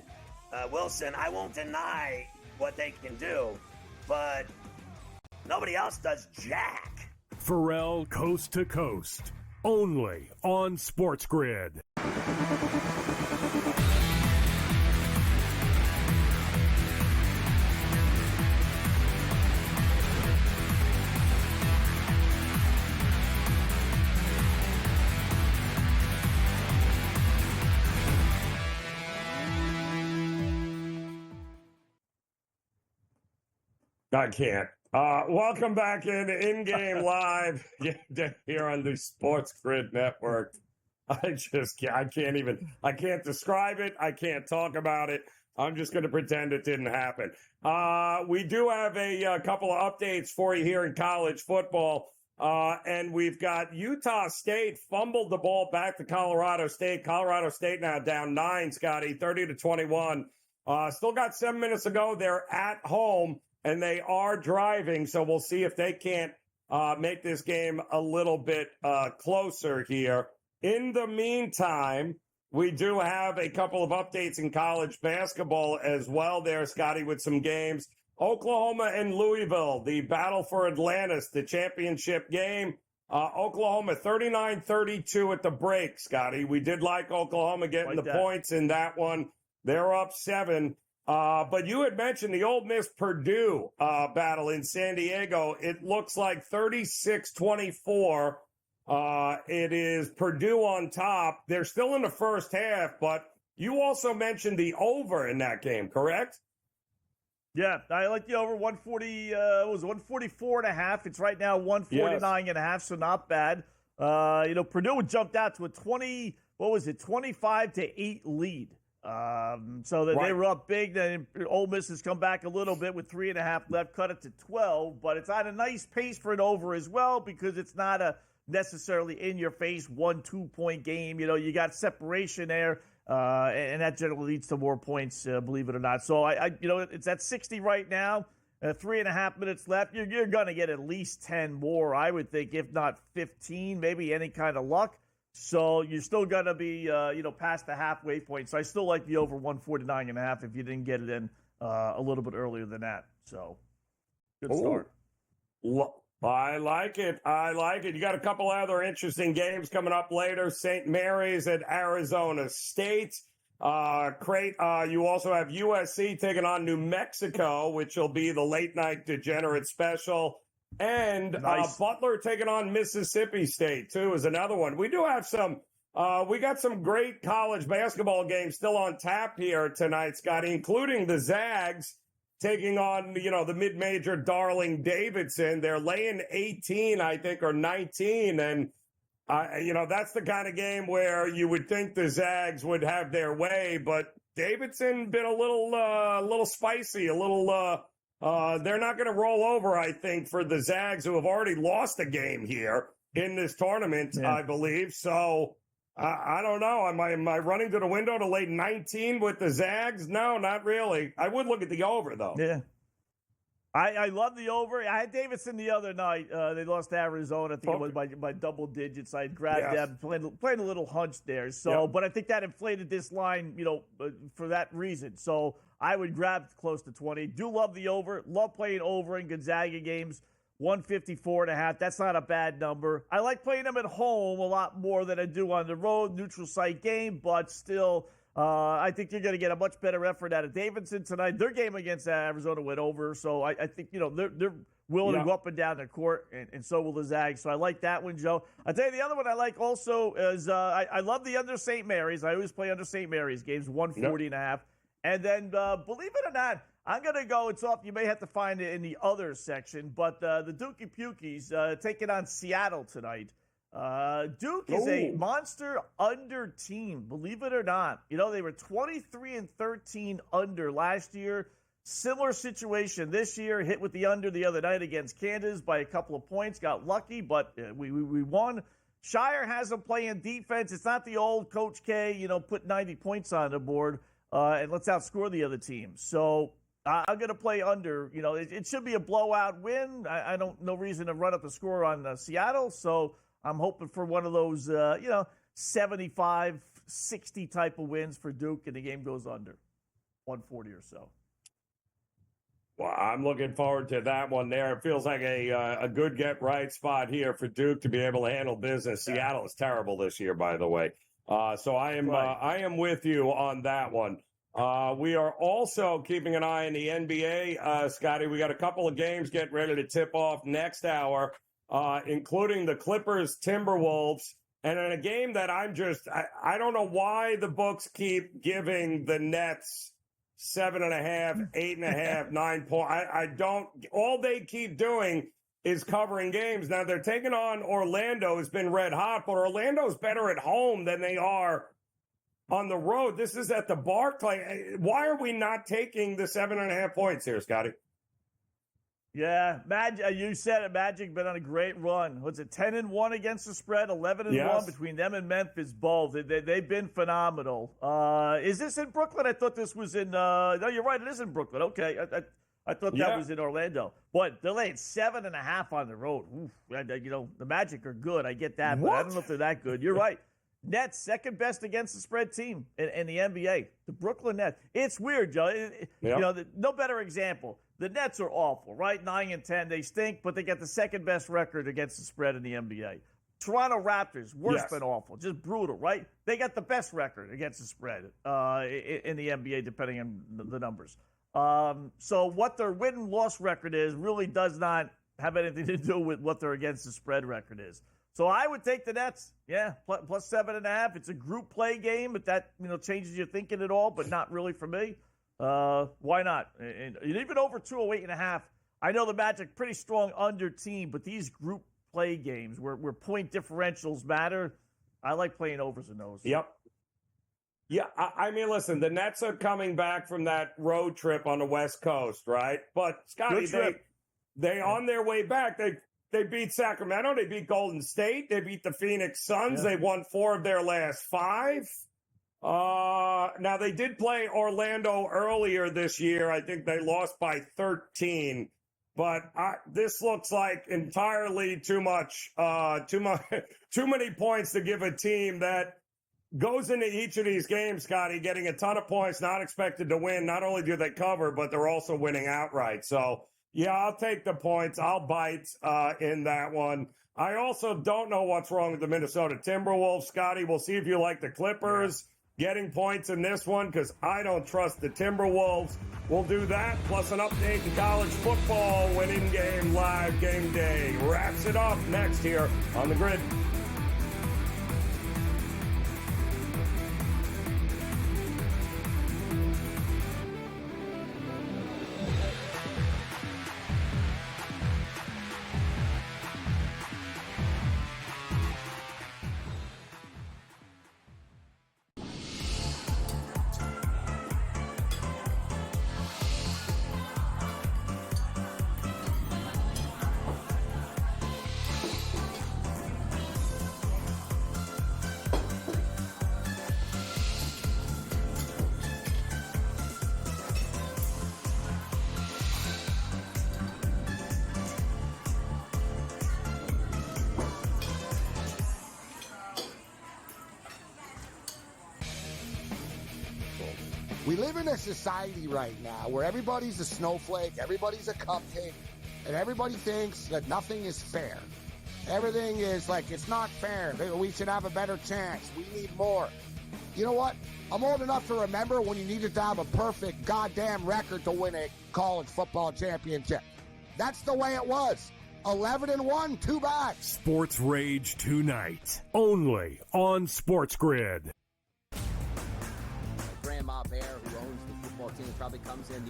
Wilson, I won't deny what they can do, but nobody else does jack. Pharrell Coast to Coast, only on SportsGrid. I can't. Welcome back in-game live here on the SportsGrid Network. I can't describe it. I can't talk about it. I'm just going to pretend it didn't happen. We do have a couple of updates for you here in college football. And we've got Utah State fumbled the ball back to Colorado State. Colorado State now down 9, Scotty, 30-21. Still got 7 minutes to go. They're at home. and they are driving. So we'll see if they can't make this game a little bit closer here. In the meantime, we do have a couple of updates in college basketball as well there, Scotty, with some games. Oklahoma and Louisville, the battle for Atlantis, the championship game. Oklahoma 39-32 at the break, Scotty. We did like Oklahoma getting the points in that one. They're up 7. But you had mentioned the Ole Miss Purdue battle in San Diego. It looks like 36-24. It is Purdue on top. They're still in the first half, but you also mentioned the over in that game, correct? Yeah, I like the over 140. It was 144.5. It's right now 149.5, so not bad. Purdue jumped out to a 25-8 lead. So that they were up big. Then Ole Miss has come back a little bit with 3.5 left, cut it to 12. But it's on a nice pace for an over as well because it's not a necessarily in-your-face 1-2 point game. You got separation there. And that generally leads to more points, believe it or not. So it's at 60 right now. 3.5 minutes left. You're going to get at least 10 more, I would think, if not 15, maybe any kind of luck. So you're still going to be, past the halfway point. So I still like the over 149.5 if you didn't get it in a little bit earlier than that. So good start. I like it. You got a couple other interesting games coming up later. St. Mary's at Arizona State. You also have USC taking on New Mexico, which will be the late night degenerate special. And Butler taking on Mississippi State, too, is another one. We do have we got some great college basketball games still on tap here tonight, Scotty, including the Zags taking on, the mid-major darling Davidson. They're laying 18, I think, or 19. And, that's the kind of game where you would think the Zags would have their way. But Davidson been a little spicy, they're not going to roll over, I think, for the Zags, who have already lost a game here in this tournament, I believe. So I don't know. Am I running to the window to lay 19 with the Zags? No, not really. I would look at the over, though. Yeah. I love the over. I had Davidson the other night. They lost to Arizona. I think it was by double digits. I grabbed them, playing a little hunch there. So, But I think that inflated this line, for that reason. So I would grab close to 20. Do love the over. Love playing over in Gonzaga games. 154.5. That's not a bad number. I like playing them at home a lot more than I do on the road, neutral site game, but still, I think you're going to get a much better effort out of Davidson tonight. Their game against Arizona went over, so I think they're willing to go up and down the court, and so will the Zags. So I like that one, Joe. I'll tell you the other one I like also is I love the under St. Mary's. I always play under St. Mary's games, 140.5. And then, believe it or not, I'm going to go, it's off, you may have to find it in the other section, but the Dookie Pukies taking on Seattle tonight. Duke is a monster under team, believe it or not. They were 23-13 under last year. Similar situation this year, hit with the under the other night against Kansas by a couple of points. Got lucky, but we won. Shire has them playing defense. It's not the old Coach K, put 90 points on the board and let's outscore the other team. So I'm going to play under. It should be a blowout win. I don't no reason to run up the score on Seattle, so I'm hoping for one of those, 75-60 type of wins for Duke, and the game goes under 140 or so. Well, I'm looking forward to that one there. It feels like a good get-right spot here for Duke to be able to handle business. Seattle is terrible this year, by the way. So I am with you on that one. We are also keeping an eye on the NBA, Scotty. We got a couple of games getting ready to tip off next hour, including the Clippers Timberwolves. And in a game that I don't know why the books keep giving the Nets 7.5, 8.5, 9 points. I don't. All they keep doing is covering games. Now they're taking on Orlando, who's been red hot, but Orlando's better at home than they are on the road. This is at the Barclays. Why are we not taking the 7.5 points here, Scotty? Yeah, you said it. Magic been on a great run. What's it, 10-1 against the spread, 11-1 between them and Memphis both. They've been phenomenal. Is this in Brooklyn? I thought this was in. No, you're right. It is in Brooklyn. Okay, I thought that was in Orlando. But they're laying 7.5 on the road. Oof, the Magic are good. I get that, but I don't know if they're that good. You're right. Nets, second best against the spread team in the NBA. The Brooklyn Nets. It's weird, Joe. No better example. The Nets are awful, right? 9-10. They stink, but they get the second best record against the spread in the NBA. Toronto Raptors, worse than awful, just brutal, right? They got the best record against the spread in the NBA, depending on the numbers. So what their win-loss record is really does not have anything to do with what their against the spread record is. So I would take the Nets, plus 7.5. It's a group play game, if that changes your thinking at all, but not really for me. Why not? And even over 208.5. I know the Magic pretty strong under team, but these group play games where point differentials matter, I like playing overs in those. Yep. Yeah, I mean, listen, the Nets are coming back from that road trip on the West Coast, right? But Scotty, they on their way back, they beat Sacramento, they beat Golden State, they beat the Phoenix Suns, they won 4 of their last 5. Now they did play Orlando earlier this year. I think they lost by 13. But this looks like entirely too many points to give a team that goes into each of these games, Scotty, getting a ton of points, not expected to win. Not only do they cover, but they're also winning outright. So, yeah, I'll take the points. I'll bite in that one. I also don't know what's wrong with the Minnesota Timberwolves, Scotty. We'll see if you like the Clippers getting points in this one, because I don't trust the Timberwolves. We'll do that, plus an update to college football when in-game live game day wraps it up next here on The Grid. We live in a society right now where everybody's a snowflake, everybody's a cupcake, and everybody thinks that nothing is fair. Everything is like, it's not fair. We should have a better chance. We need more. You know what? I'm old enough to remember when you needed to have a perfect goddamn record to win a college football championship. That's the way it was. 11-1, too bad. Sports Rage tonight, only on SportsGrid. Grandma Bear, who owns the football team, probably comes in,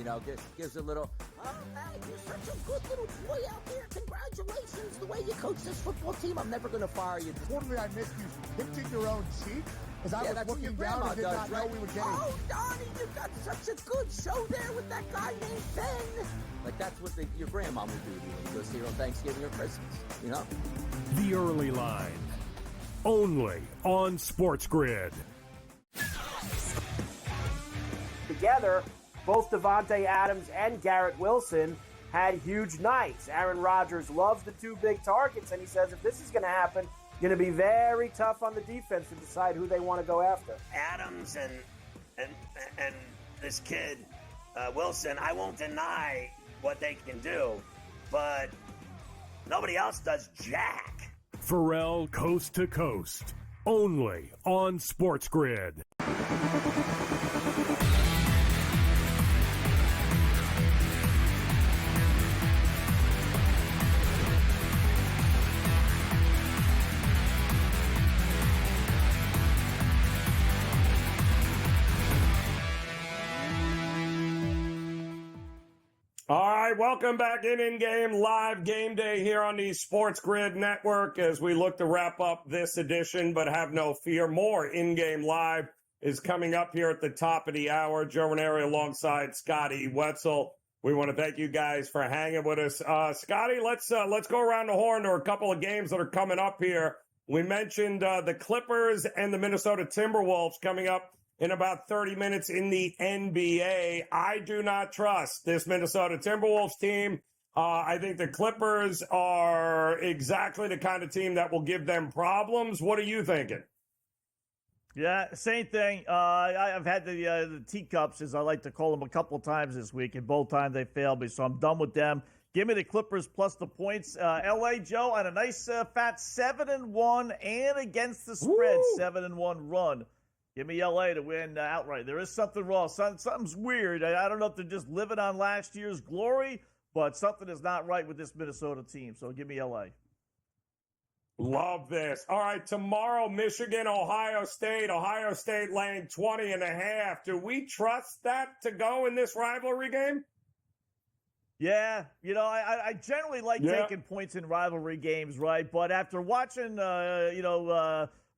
gives a little, oh, hey, you're such a good little boy out there. Congratulations, the way you coach this football team. I'm never going to fire you. Totally, I missed you pinching your own cheek as I was looking down and did not know we were getting. Oh, Donnie, you got such a good show there with that guy named Ben. Like, that's what your grandma would do to you when you go see her on Thanksgiving or Christmas, The Early Line, only on SportsGrid. Together, both Devontae Adams and Garrett Wilson had huge nights. Aaron Rodgers loves the 2 big targets, and he says if this is going to happen, it's going to be very tough on the defense to decide who they want to go after. Adams and this kid, Wilson, I won't deny what they can do, but nobody else does jack. Pharrell Coast to Coast, only on SportsGrid. All right, welcome back in-game live game day here on the SportsGrid Network as we look to wrap up this edition, but have no fear, more in-game live is coming up here at the top of the hour. Joe Raineri alongside Scotty Wetzel. We want to thank you guys for hanging with us. Scotty, let's go around the horn. There are a couple of games that are coming up here. We mentioned the Clippers and the Minnesota Timberwolves coming up in about 30 minutes in the NBA. I do not trust this Minnesota Timberwolves team. I think the Clippers are exactly the kind of team that will give them problems. What are you thinking? Yeah, same thing. I've had the teacups, as I like to call them, a couple of times this week, and both times they failed me, so I'm done with them. Give me the Clippers plus the points. L.A., Joe, on a nice fat 7-1 and against the spread, 7-1 run. Give me L.A. to win outright. There is something wrong. Something's weird. I don't know if they're just living on last year's glory, but something is not right with this Minnesota team, so give me L.A. Love this. All right, tomorrow, Michigan, Ohio State laying 20.5. Do we trust that to go in this rivalry game? Yeah, I generally like taking points in rivalry games, right? But after watching,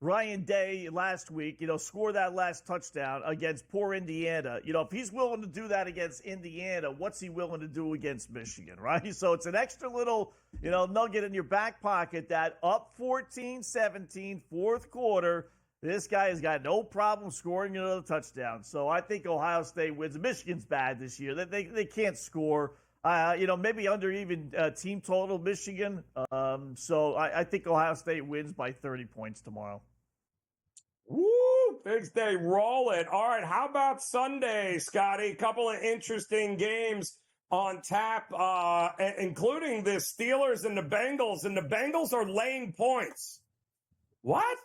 Ryan Day last week, score that last touchdown against poor Indiana, if he's willing to do that against Indiana, what's he willing to do against Michigan, right? So it's an extra little, nugget in your back pocket that up 14-17, fourth quarter, this guy has got no problem scoring another touchdown. So I think Ohio State wins. Michigan's bad this year. They can't score. Maybe under even team total Michigan. So I think Ohio State wins by 30 points tomorrow. Woo! Big day, roll it. All right, how about Sunday, Scotty? A couple of interesting games on tap, including the Steelers and the Bengals. And the Bengals are laying points. What?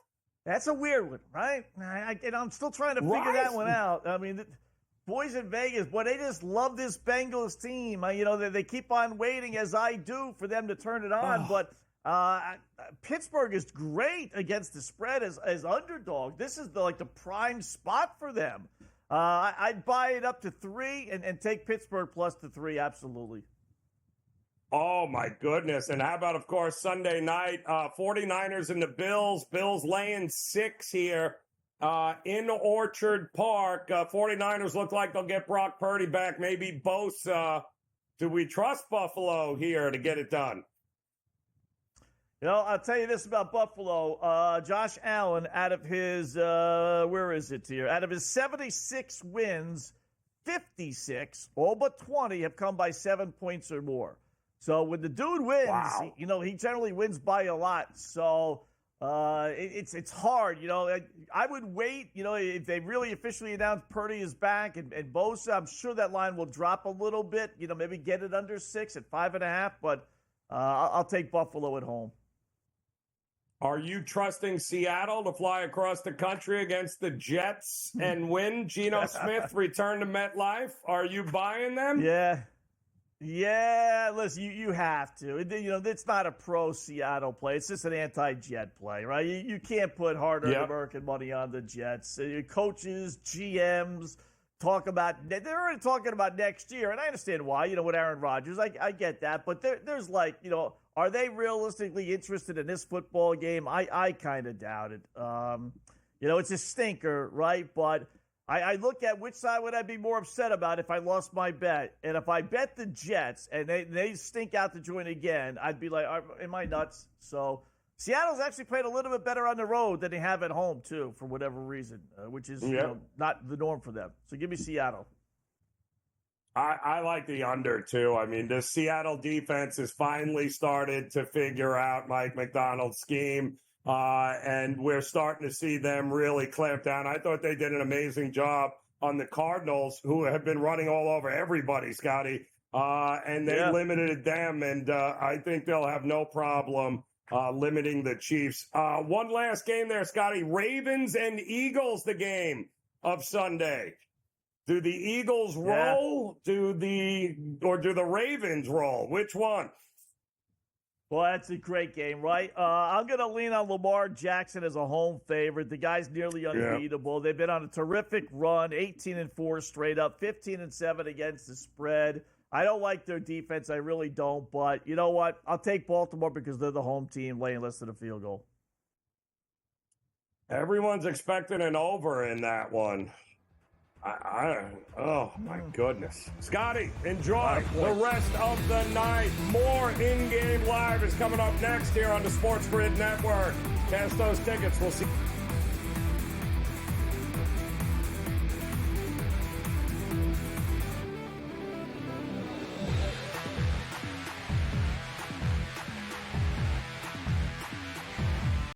That's a weird one, right? I'm still trying to figure that one out. I mean, boys in Vegas, boy, they just love this Bengals team. They keep on waiting, as I do, for them to turn it on. But Pittsburgh is great against the spread as underdog. This is the prime spot for them. I'd buy it up to 3 and take Pittsburgh plus the 3, absolutely. Oh, my goodness. And how about, of course, Sunday night, 49ers and the Bills. Bills laying 6 here. In Orchard Park, 49ers look like they'll get Brock Purdy back, maybe Bosa. Do we trust Buffalo here to get it done? I'll tell you this about Buffalo. Josh Allen, out of his, out of his 76 wins, 56, all but 20 have come by 7 points or more. So when the dude wins, he generally wins by a lot. So it's hard, I would wait, if they really officially announce Purdy is back and Bosa, I'm sure that line will drop a little bit, maybe get it under 6 at 5.5, but I'll take Buffalo at home. Are you trusting Seattle to fly across the country against the Jets and win? Geno Smith return to MetLife? Are you buying them? Yeah, listen, you have to. It's not a pro Seattle play. It's just an anti-Jet play, right? You can't put hard-earned American money on the Jets. Your coaches, GMs, they're already talking about next year, and I understand why, with Aaron Rodgers. I get that, but there's are they realistically interested in this football game? I kind of doubt it. It's a stinker, right? But I look at which side would I be more upset about if I lost my bet. And if I bet the Jets and they stink out the joint again, I'd be like, am I nuts? So Seattle's actually played a little bit better on the road than they have at home, too, for whatever reason, which is not the norm for them. So give me Seattle. I like the under, too. I mean, the Seattle defense has finally started to figure out Mike McDonald's scheme, and we're starting to see them really clamp down. I thought they did an amazing job on the Cardinals, who have been running all over everybody, Scotty, and they limited them, and I think they'll have no problem limiting the Chiefs. One last game there, Scotty. Ravens and Eagles, the game of Sunday. Do the Eagles roll? Do the Ravens roll? Which one? Well, that's a great game, right? I'm going to lean on Lamar Jackson as a home favorite. The guy's nearly unbeatable. They've been on a terrific run, 18-4 straight up, 15-7 against the spread. I don't like their defense. I really don't. But you know what? I'll take Baltimore because they're the home team, laying less than a field goal. Everyone's expecting an over in that one. Oh, my goodness. Scotty, enjoy the rest of the night. More in-game live is coming up next here on the SportsGrid Network. Cash those tickets. We'll see.